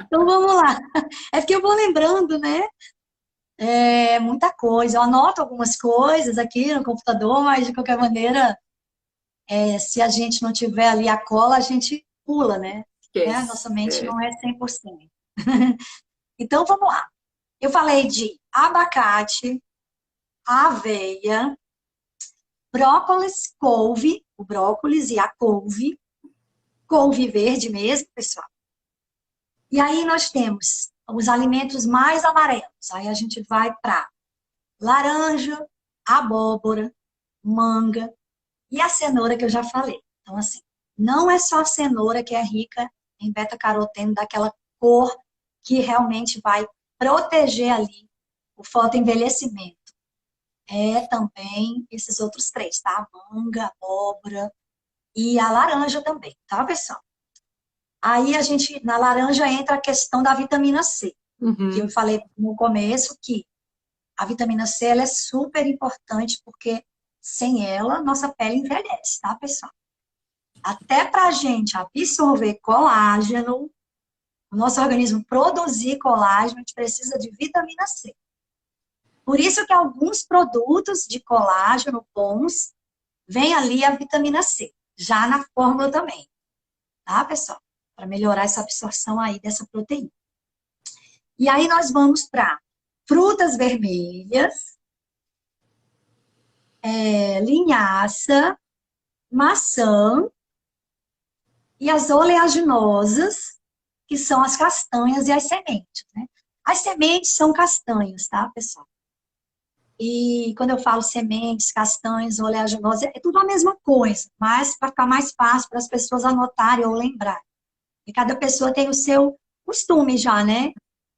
B: Então, vamos lá. É porque eu vou lembrando, né? É muita coisa. Eu anoto algumas coisas aqui no computador, mas de qualquer maneira, se a gente não tiver ali a cola, a gente pula, né? A
A: Esquece.
B: nossa mente
A: É.
B: não é 100%. Então, vamos lá. Eu falei de abacate, aveia, brócolis, couve, o brócolis e a couve verde mesmo, pessoal. E aí nós temos os alimentos mais amarelos. Aí a gente vai para laranja, abóbora, manga e a cenoura que eu já falei. Então, assim, não é só a cenoura que é rica em beta-caroteno, daquela cor que realmente vai proteger ali o fotoenvelhecimento. É também esses outros três, tá? Manga, abóbora e a laranja também, tá, pessoal? Aí a gente, na laranja entra a questão da vitamina C, que eu
A: Uhum.
B: falei no começo que a vitamina C ela é super importante porque sem ela nossa pele envelhece, tá, pessoal? Até para a gente absorver colágeno, o nosso organismo produzir colágeno, a gente precisa de vitamina C. Por isso que alguns produtos de colágeno bons vem ali a vitamina C, já na fórmula também, tá, pessoal? Para melhorar essa absorção aí dessa proteína. E aí nós vamos para frutas vermelhas, linhaça, maçã e as oleaginosas, que são as castanhas e as sementes, né? As sementes são castanhas, tá, pessoal? E quando eu falo sementes, castanhas, oleaginosas, é tudo a mesma coisa, mas para ficar mais fácil para as pessoas anotarem ou lembrarem. E cada pessoa tem o seu costume já, né?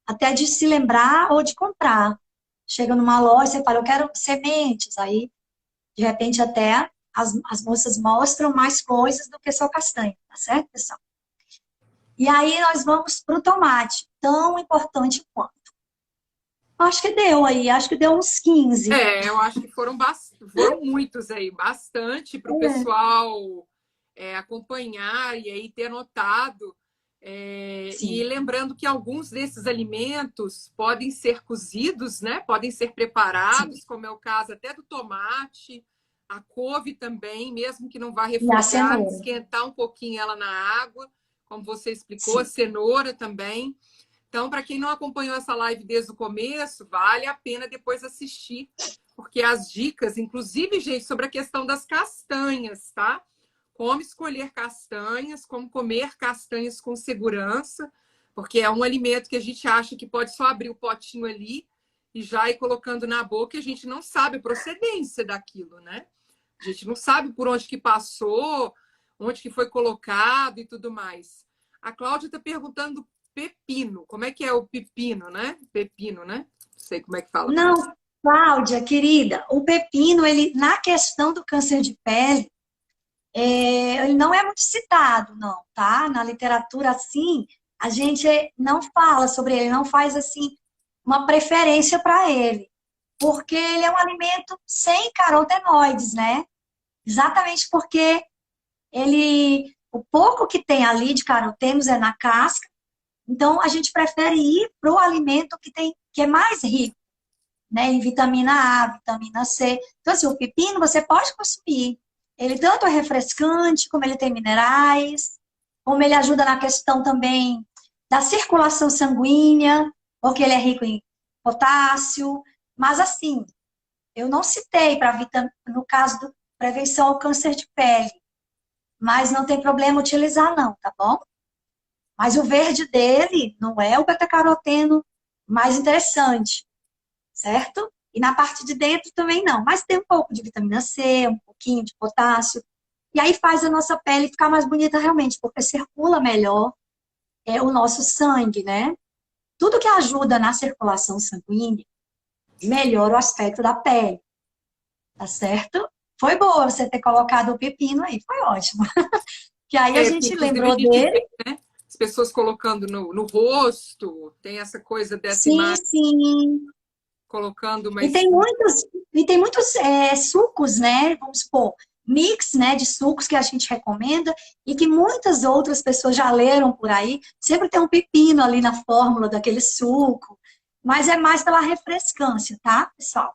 B: Até de se lembrar ou de comprar. Chega numa loja, você fala, eu quero sementes. Aí, de repente, até as moças mostram mais coisas do que só castanha, tá certo, pessoal? E aí nós vamos para o tomate, tão importante quanto. Acho que deu aí, acho que deu uns 15.
A: É, eu acho que foram muitos aí, bastante para o pessoal acompanhar e aí ter anotado. E
B: Sim,
A: lembrando que alguns desses alimentos podem ser cozidos, né? Podem ser
B: sim.
A: preparados, como é o caso até do tomate, a couve também, mesmo que não vá
B: E a
A: refogar,
B: cenoura,
A: esquentar um pouquinho ela na água, como você explicou, a
B: sim.
A: cenoura também. Então, para quem não acompanhou essa live desde o começo, vale a pena depois assistir, porque as dicas, inclusive, gente, sobre a questão das castanhas, tá? Como escolher castanhas, como comer castanhas com segurança, porque é um alimento que a gente acha que pode só abrir o potinho ali e já ir colocando na boca, e a gente não sabe a procedência daquilo, né? A gente não sabe por onde que passou, onde que foi colocado e tudo mais. A Cláudia está perguntando pepino. Como é que é o pepino, né? Pepino, né? Não sei como é que fala
B: Não,
A: mesmo.
B: Cláudia, querida, o pepino, ele, na questão do câncer de pele, ele não é muito citado, não, tá? Na literatura, assim, a gente não fala sobre ele, não faz, assim, uma preferência para ele, porque ele é um alimento sem carotenoides, né? Exatamente porque o pouco que tem ali de carotenos é na casca, então a gente prefere ir para o alimento que é mais rico, né? Em vitamina A, vitamina C. Então, assim, o pepino você pode consumir, Ele tanto é refrescante, como ele tem minerais, como ele ajuda na questão também da circulação sanguínea, porque ele é rico em potássio. Mas assim, eu não citei para no caso da prevenção ao câncer de pele, mas não tem problema utilizar não, tá bom? Mas o verde dele não é o beta-caroteno mais interessante, certo? E na parte de dentro também não, mas tem um pouco de vitamina C, um pouquinho de potássio, e aí faz a nossa pele ficar mais bonita realmente, porque circula melhor o nosso sangue, né? Tudo que ajuda na circulação sanguínea melhora o aspecto da pele, tá certo? Foi boa você ter colocado o pepino aí, foi ótimo. Que aí a
A: Porque,
B: gente
A: inclusive, a
B: lembrou
A: gente
B: dele.
A: vê, né, as pessoas colocando no rosto, tem essa coisa dessa
B: Sim,
A: imagem,
B: sim.
A: colocando,
B: E
A: mas
B: tem muitos, sucos, né? Vamos supor, mix, né, de sucos que a gente recomenda e que muitas outras pessoas já leram por aí. Sempre tem um pepino ali na fórmula daquele suco, mas é mais pela refrescância, tá, pessoal?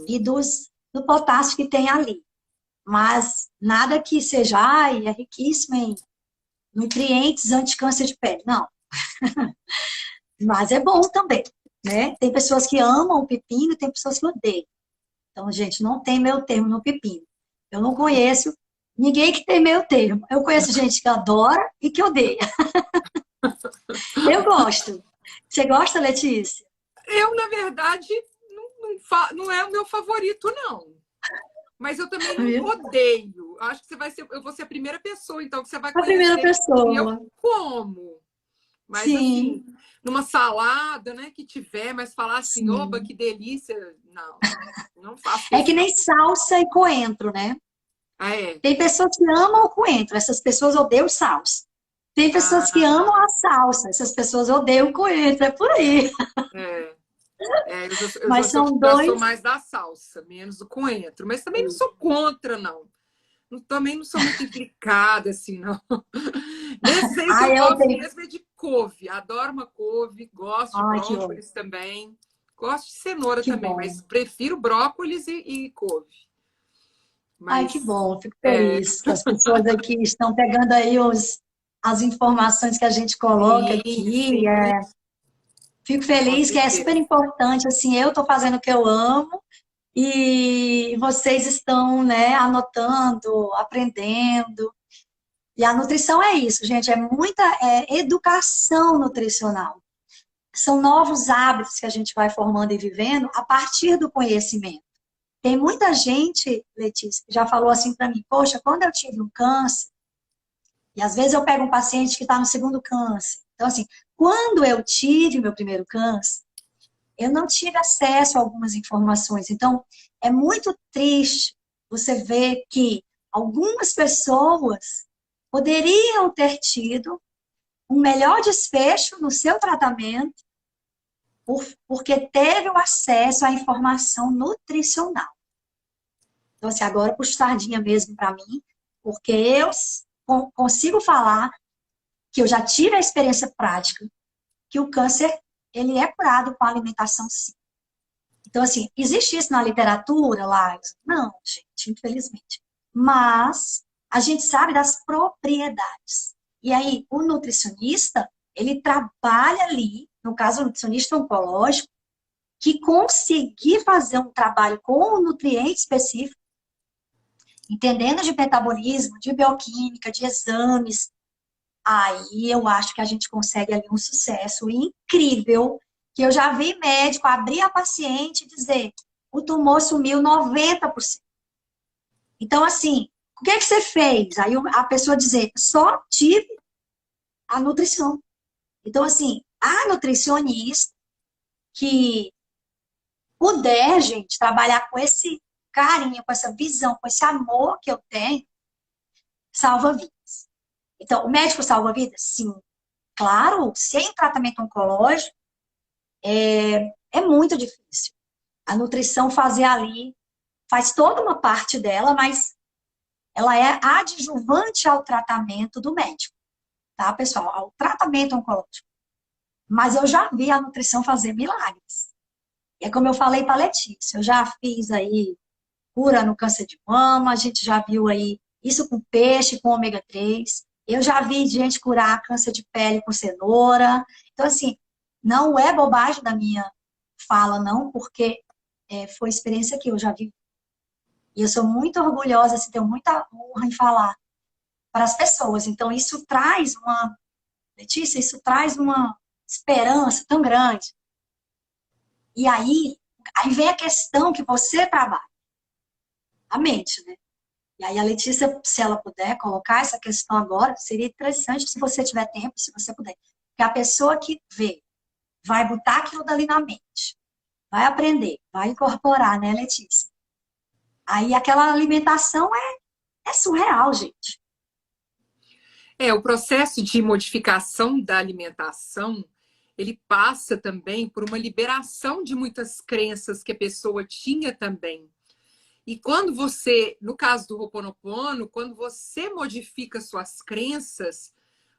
B: E do potássio que tem ali. Mas nada que seja, ai, é riquíssimo em nutrientes anti-câncer de pele. Não, mas é bom também, né? Tem pessoas que amam o pepino e tem pessoas que odeiam. Então, gente, não tem meio termo no pepino. Eu não conheço ninguém que tem meio termo. Eu conheço gente que adora e que odeia. Eu gosto. Você gosta, Letícia?
A: eu, na verdade, não é o meu favorito, não. Mas eu também não odeio. Acho que eu vou ser a primeira pessoa, então, que você vai
B: A primeira
A: conhecer que eu
B: pessoa.
A: como. Mas assim,
B: Sim,
A: numa salada, né, que tiver, mas falar assim, oba,
B: sim.
A: que delícia. Não, não faço
B: É que
A: questão.
B: nem salsa e coentro, né?
A: Ah, é.
B: Tem pessoas que amam o coentro, essas pessoas odeiam salsa. Tem pessoas que amam
A: Ah,
B: a salsa, essas pessoas odeiam o coentro, é por aí.
A: é.
B: Mas são
A: Já sou
B: dois.
A: mais da salsa, menos do coentro. Mas também não sou contra, não. Também não sou muito implicada, assim, não. Desses aí que
B: Ai,
A: eu
B: eu
A: gosto
B: tenho.
A: mesmo é de couve. Adoro uma couve, gosto de
B: Ai, que bom.
A: brócolis também. Gosto de cenoura
B: Que
A: também,
B: bom.
A: mas prefiro brócolis e couve.
B: Ai, que
A: Mas
B: bom. Fico
A: é,
B: feliz que as pessoas aqui estão pegando aí as informações que a gente coloca
A: sim,
B: aqui.
A: sim,
B: Fico
A: com
B: feliz que é super
A: certeza.
B: importante. Assim, eu estou fazendo o que eu amo e vocês estão, né, anotando, aprendendo. E a nutrição é isso, gente, é muita educação nutricional. São novos hábitos que a gente vai formando e vivendo a partir do conhecimento. Tem muita gente, Letícia, que já falou assim para mim, poxa, quando eu tive um câncer, e às vezes eu pego um paciente que está no segundo câncer. Então, assim, quando eu tive meu primeiro câncer, eu não tive acesso a algumas informações. Então, é muito triste você ver que algumas pessoas poderiam ter tido um melhor desfecho no seu tratamento porque teve o acesso à informação nutricional. Então, assim, agora puxo sardinha mesmo para mim, porque eu consigo falar que eu já tive a experiência prática que o câncer, ele é curado com a alimentação, sim. Então, assim, existe isso na literatura, Lars? Não, gente, infelizmente. Mas a gente sabe das propriedades. E aí, o nutricionista, ele trabalha ali, no caso, o nutricionista oncológico, que conseguir fazer um trabalho com um nutriente específico, entendendo de metabolismo, de bioquímica, de exames, aí eu acho que a gente consegue ali um sucesso incrível, que eu já vi médico abrir a paciente e dizer, o tumor sumiu 90%. Então, assim, o que é que você fez? Aí a pessoa dizer, só tive a nutrição. Então, assim, a nutricionista que puder, gente, trabalhar com esse carinho, com essa visão, com esse amor que eu tenho, salva vidas. Então, o médico salva vidas? Sim. Claro, sem tratamento oncológico, é muito difícil. A nutrição fazer ali faz toda uma parte dela, mas ela é adjuvante ao tratamento do médico, tá, pessoal? Ao tratamento oncológico. Mas eu já vi a nutrição fazer milagres. E é como eu falei para a Letícia, eu já fiz aí cura no câncer de mama, a gente já viu aí isso com peixe, com ômega 3. Eu já vi gente curar câncer de pele com cenoura. Então, assim, não é bobagem da minha fala, não, porque foi experiência que eu já vi. E eu sou muito orgulhosa, assim, tenho muita honra em falar para as pessoas. Então, isso traz uma, Letícia, isso traz uma esperança tão grande. E aí vem a questão que você trabalha, a mente, né? E aí a Letícia, se ela puder colocar essa questão agora, seria interessante se você tiver tempo, se você puder. Porque a pessoa que vê, vai botar aquilo dali na mente, vai aprender, vai incorporar, né, Letícia? Aí aquela alimentação é surreal, gente.
A: O processo de modificação da alimentação, ele passa também por uma liberação de muitas crenças que a pessoa tinha também. E quando você, no caso do Ho'oponopono, quando você modifica suas crenças,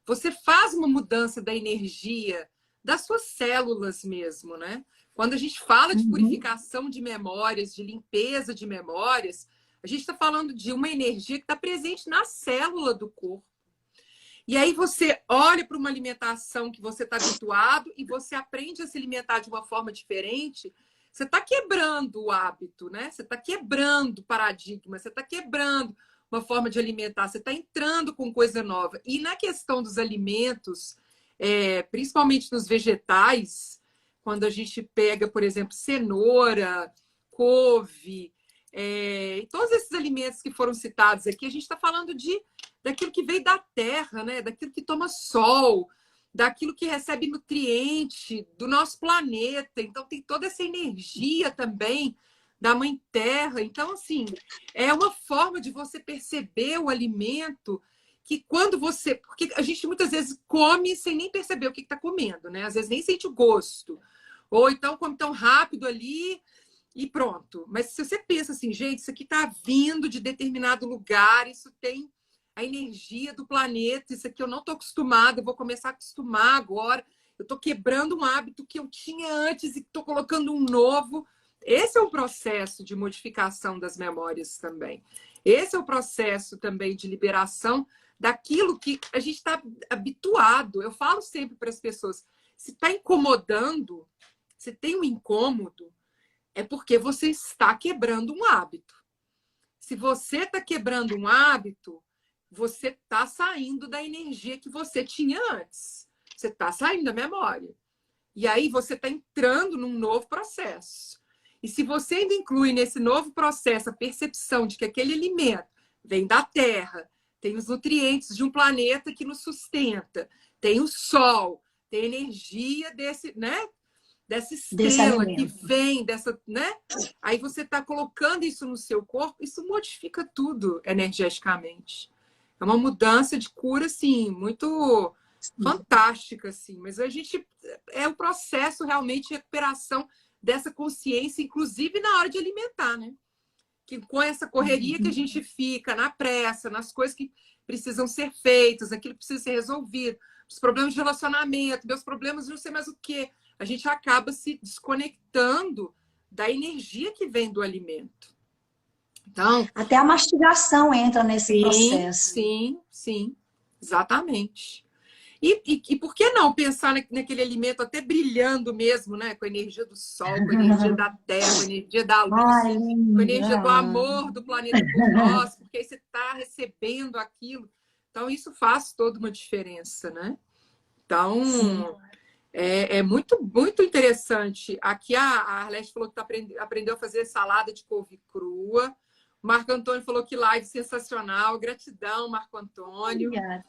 A: você faz uma mudança da energia das suas células mesmo, né? Quando a gente fala de purificação de memórias, de limpeza de memórias, a gente está falando de uma energia que está presente na célula do corpo. E aí você olha para uma alimentação que você está habituado e você aprende a se alimentar de uma forma diferente. Você está quebrando o hábito, né? Você está quebrando o paradigma, você está quebrando uma forma de alimentar, você está entrando com coisa nova. E na questão dos alimentos, principalmente nos vegetais, quando a gente pega, por exemplo, cenoura, couve, e todos esses alimentos que foram citados aqui, a gente está falando daquilo que veio da terra, né? Daquilo que toma sol, daquilo que recebe nutriente do nosso planeta. Então, tem toda essa energia também da Mãe Terra. Então, assim, é uma forma de você perceber o alimento que quando você... Porque a gente muitas vezes come sem nem perceber o que está comendo, né? Às vezes nem sente o gosto. Ou então come tão rápido ali e pronto. Mas se você pensa assim, gente, isso aqui está vindo de determinado lugar, isso tem a energia do planeta, isso aqui eu não estou acostumada, eu vou começar a acostumar agora. Eu estou quebrando um hábito que eu tinha antes e estou colocando um novo. Esse é o processo de modificação das memórias também. Esse é o processo também de liberação daquilo que a gente está habituado. Eu falo sempre para as pessoas, se está incomodando, se tem um incômodo, é porque você está quebrando um hábito. Se você está quebrando um hábito, você está saindo da energia que você tinha antes. Você está saindo da memória. E aí você está entrando num novo processo. E se você ainda inclui nesse novo processo a percepção de que aquele alimento vem da terra, tem os nutrientes de um planeta que nos sustenta, tem o sol, tem energia dessa estrela que vem, né? Aí você está colocando isso no seu corpo, isso modifica tudo energeticamente. É uma mudança de cura, assim, muito fantástica, assim. Mas é um processo realmente de recuperação dessa consciência, inclusive na hora de alimentar, né? Que com essa correria que a gente fica, na pressa, nas coisas que precisam ser feitas, aquilo que precisa ser resolvido, os problemas de relacionamento, meus problemas de não sei mais o quê, a gente acaba se desconectando da energia que vem do alimento. Então,
B: até a mastigação entra nesse processo.
A: Sim, exatamente. E por que não pensar naquele alimento até brilhando mesmo, né? Com a energia do sol, com a energia da terra, com a energia da luz, com a energia do amor do planeta por nós, porque aí você está recebendo aquilo. Então, isso faz toda uma diferença, né? Então, é muito, muito interessante. Aqui a Arlete falou que aprendeu a fazer salada de couve crua. O Marco Antônio falou que live sensacional. Gratidão, Marco Antônio.
B: Obrigada.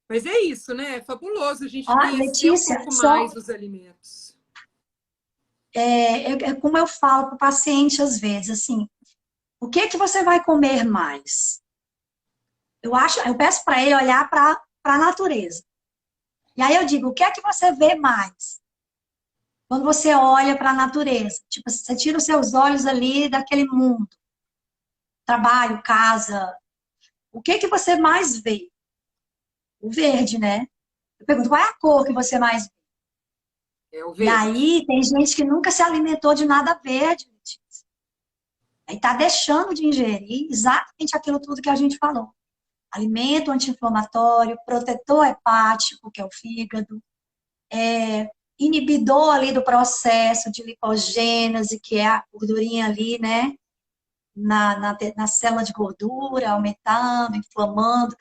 A: Mas é isso, né? É fabuloso a gente conhecer
B: Letícia,
A: um pouco mais dos alimentos.
B: É como eu falo para o paciente às vezes, assim, o que que você vai comer mais? Eu peço para ele olhar para a natureza. E aí eu digo, o que é que você vê mais? Quando você olha para a natureza, tipo, você tira os seus olhos ali daquele mundo, trabalho, casa, o que que você mais vê? O verde, né? Eu pergunto, qual é a cor que você mais vê?
A: É o
B: E
A: verde.
B: aí tem gente que nunca se alimentou de nada verde. Aí está deixando de ingerir exatamente aquilo tudo que a gente falou. Alimento anti-inflamatório, protetor hepático, que é o fígado, inibidor ali do processo de lipogênese, que é a gordurinha ali, né, na célula de gordura, aumentando, inflamando.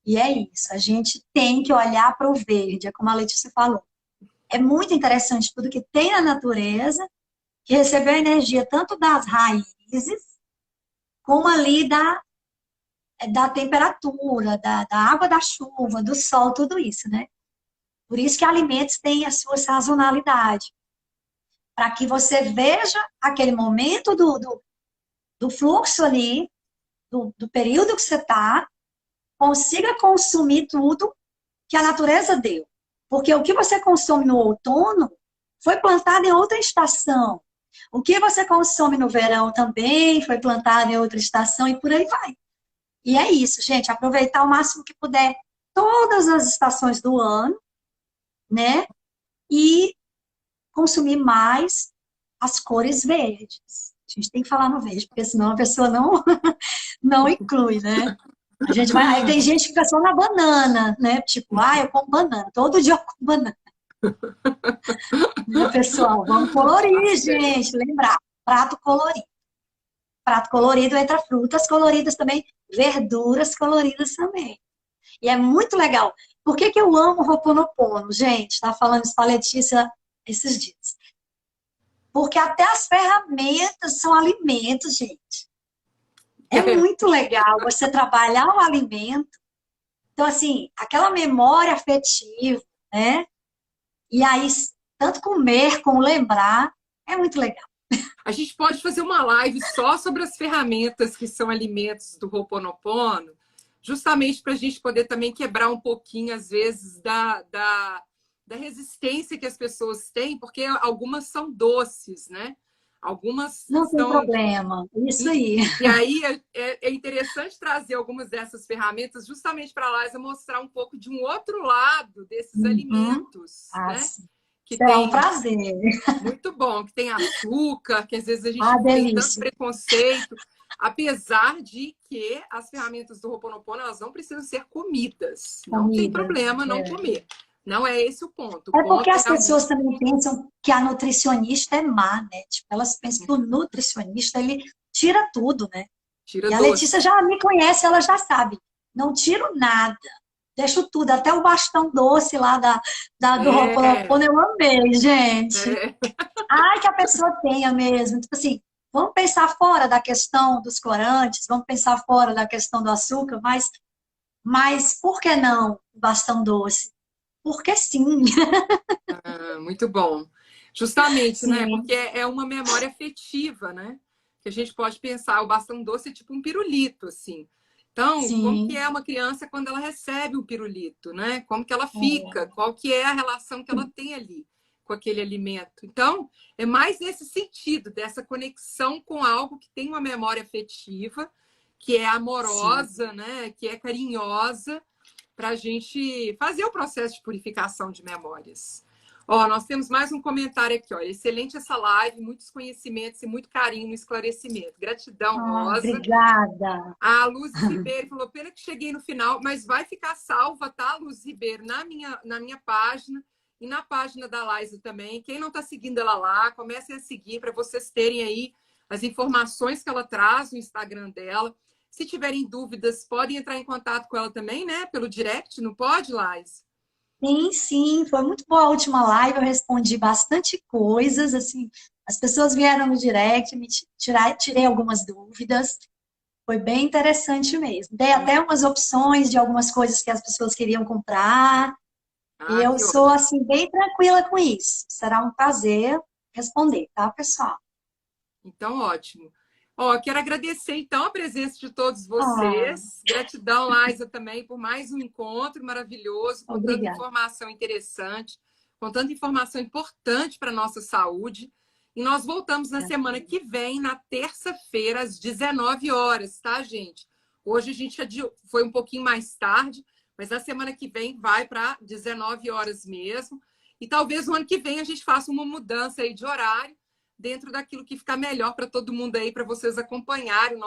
B: E é isso, a gente tem que olhar para o verde, é como a Letícia falou. É muito interessante tudo que tem na natureza, que recebeu energia tanto das raízes, como ali da temperatura, da água da chuva, do sol, tudo isso, né? Por isso que alimentos têm a sua sazonalidade. Para que você veja aquele momento do fluxo ali, do período que você está, consiga consumir tudo que a natureza deu. Porque o que você consome no outono foi plantado em outra estação. O que você consome no verão também foi plantado em outra estação e por aí vai. E é isso, gente, aproveitar o máximo que puder todas as estações do ano, né? E consumir mais as cores verdes. A gente tem que falar no verde, porque senão a pessoa não inclui, né? A gente vai, aí tem gente que fica só na banana, né? Tipo, eu como banana, todo dia eu como banana. Né, pessoal? Vamos colorir, gente, lembrar. Prato colorido. Prato colorido entra frutas coloridas também, verduras coloridas também. E é muito legal. Por que eu amo o Ho'oponopono, gente? Tá falando isso com a Letícia esses dias. Porque até as ferramentas são alimentos, gente. É muito legal você trabalhar o alimento. Então, assim, aquela memória afetiva, né? E aí, tanto comer como lembrar, é muito legal.
A: A gente pode fazer uma live só sobre as ferramentas que são alimentos do Ho'oponopono, justamente para a gente poder também quebrar um pouquinho, às vezes, da resistência que as pessoas têm, porque algumas são doces, né? Algumas
B: Não tem
A: são...
B: problema, isso aí.
A: E aí é interessante trazer algumas dessas ferramentas justamente para a Liza mostrar um pouco de um outro lado desses alimentos, né?
B: Sim.
A: Que
B: Será
A: tem...
B: um prazer.
A: Muito bom, que tem açúcar, que às vezes a gente tem tanto
B: Delícia.
A: preconceito, apesar de que as ferramentas do Ho'oponopono, elas não precisam ser comidas. Não tem problema não comer. Não é esse o ponto.
B: É porque as pessoas também pensam que a nutricionista é má, né? Tipo, elas pensam que o nutricionista, ele tira tudo, né?
A: Tira
B: e a
A: doce.
B: Letícia já me conhece, ela já sabe. Não tiro nada. Deixo tudo, até o bastão doce lá do Ho'oponopono, eu amei, gente. Ai, que a pessoa tenha mesmo. Tipo assim, vamos pensar fora da questão dos corantes, vamos pensar fora da questão do açúcar, mas por que não o bastão doce? Porque sim.
A: Muito bom. Justamente,
B: Sim.
A: né? Porque é uma memória afetiva, né? Que a gente pode pensar, o bastão doce é tipo um pirulito, assim. Então, como que é uma criança quando ela recebe um pirulito, né? Como que ela fica? Qual que é a relação que ela tem ali com aquele alimento? Então, é mais nesse sentido, dessa conexão com algo que tem uma memória afetiva, que é amorosa, né? Que é carinhosa, para a gente fazer o processo de purificação de memórias. Ó, nós temos mais um comentário aqui, ó. Excelente essa live, muitos conhecimentos e muito carinho no esclarecimento. Gratidão, Rosa.
B: Obrigada.
A: A Luz Ribeiro falou, pena que cheguei no final, mas vai ficar salva, tá, Luz Ribeiro, na minha página e na página da Liza também. Quem não está seguindo ela lá, comecem a seguir para vocês terem aí as informações que ela traz no Instagram dela. Se tiverem dúvidas, podem entrar em contato com ela também, né? Pelo direct, não pode, Liza?
B: Sim, foi muito boa a última live, eu respondi bastante coisas, assim, as pessoas vieram no direct, tirei algumas dúvidas, foi bem interessante mesmo. Dei até umas opções de algumas coisas que as pessoas queriam comprar, e eu sou, assim, bem tranquila com isso. Será um prazer responder, tá, pessoal?
A: Então, ótimo. Ó, quero agradecer, então, a presença de todos vocês. Gratidão, Liza, também, por mais um encontro maravilhoso, com tanta informação interessante, com tanta informação importante para a nossa saúde. E nós voltamos na semana que vem, na terça-feira, às 19 horas, tá, gente? Hoje a gente foi um pouquinho mais tarde, mas na semana que vem vai para 19 horas mesmo. E talvez no ano que vem a gente faça uma mudança aí de horário, dentro daquilo que ficar melhor para todo mundo aí, para vocês acompanharem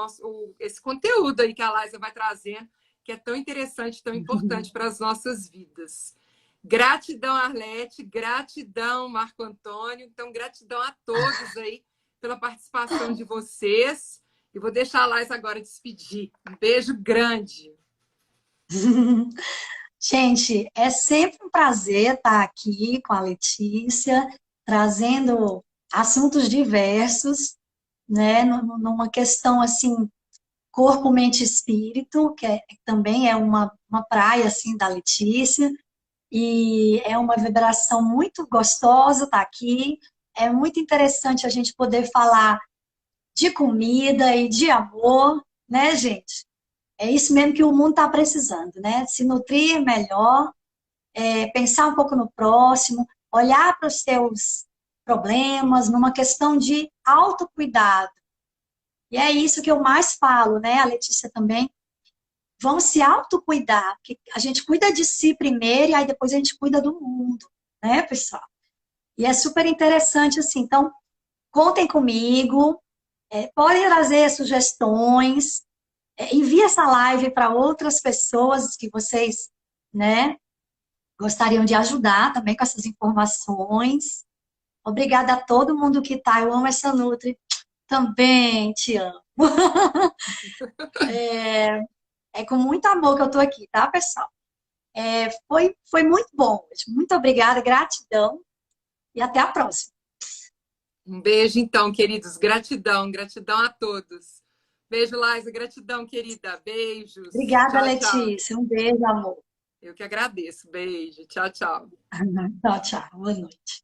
A: esse conteúdo aí que a Laisa vai trazendo, que é tão interessante, tão importante para as nossas vidas. Gratidão, Arlete, gratidão, Marco Antônio. Então, gratidão a todos aí pela participação de vocês. E vou deixar a Laisa agora despedir. Um beijo grande.
B: Gente, é sempre um prazer estar aqui com a Letícia, trazendo assuntos diversos, né, numa questão assim, corpo, mente e espírito, também é uma praia assim da Letícia, e é uma vibração muito gostosa estar aqui. É muito interessante a gente poder falar de comida e de amor, né, gente? É isso mesmo que o mundo está precisando, né? Se nutrir melhor, pensar um pouco no próximo, olhar para os seus problemas, numa questão de autocuidado. E é isso que eu mais falo, né? A Letícia também. Vamos se autocuidar, porque a gente cuida de si primeiro e aí depois a gente cuida do mundo, né, pessoal? E é super interessante, assim. Então, contem comigo, podem trazer sugestões, envie essa live para outras pessoas que vocês, né, gostariam de ajudar também com essas informações. Obrigada a todo mundo que tá. Eu amo essa Nutri. Também te amo. É com muito amor que eu tô aqui, tá, pessoal? Foi muito bom. Muito obrigada, gratidão e até a próxima.
A: Um beijo, então, queridos. Gratidão, gratidão a todos. Beijo, Laisa. Gratidão, querida. Beijos.
B: Obrigada,
A: Tchau, tchau.
B: Letícia. Um beijo, amor.
A: Eu que agradeço. Beijo. Tchau, tchau.
B: Tchau, tchau. Boa noite.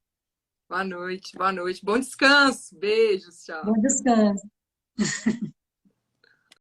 A: Boa noite, boa noite. Bom descanso. Beijos, tchau.
B: Bom descanso.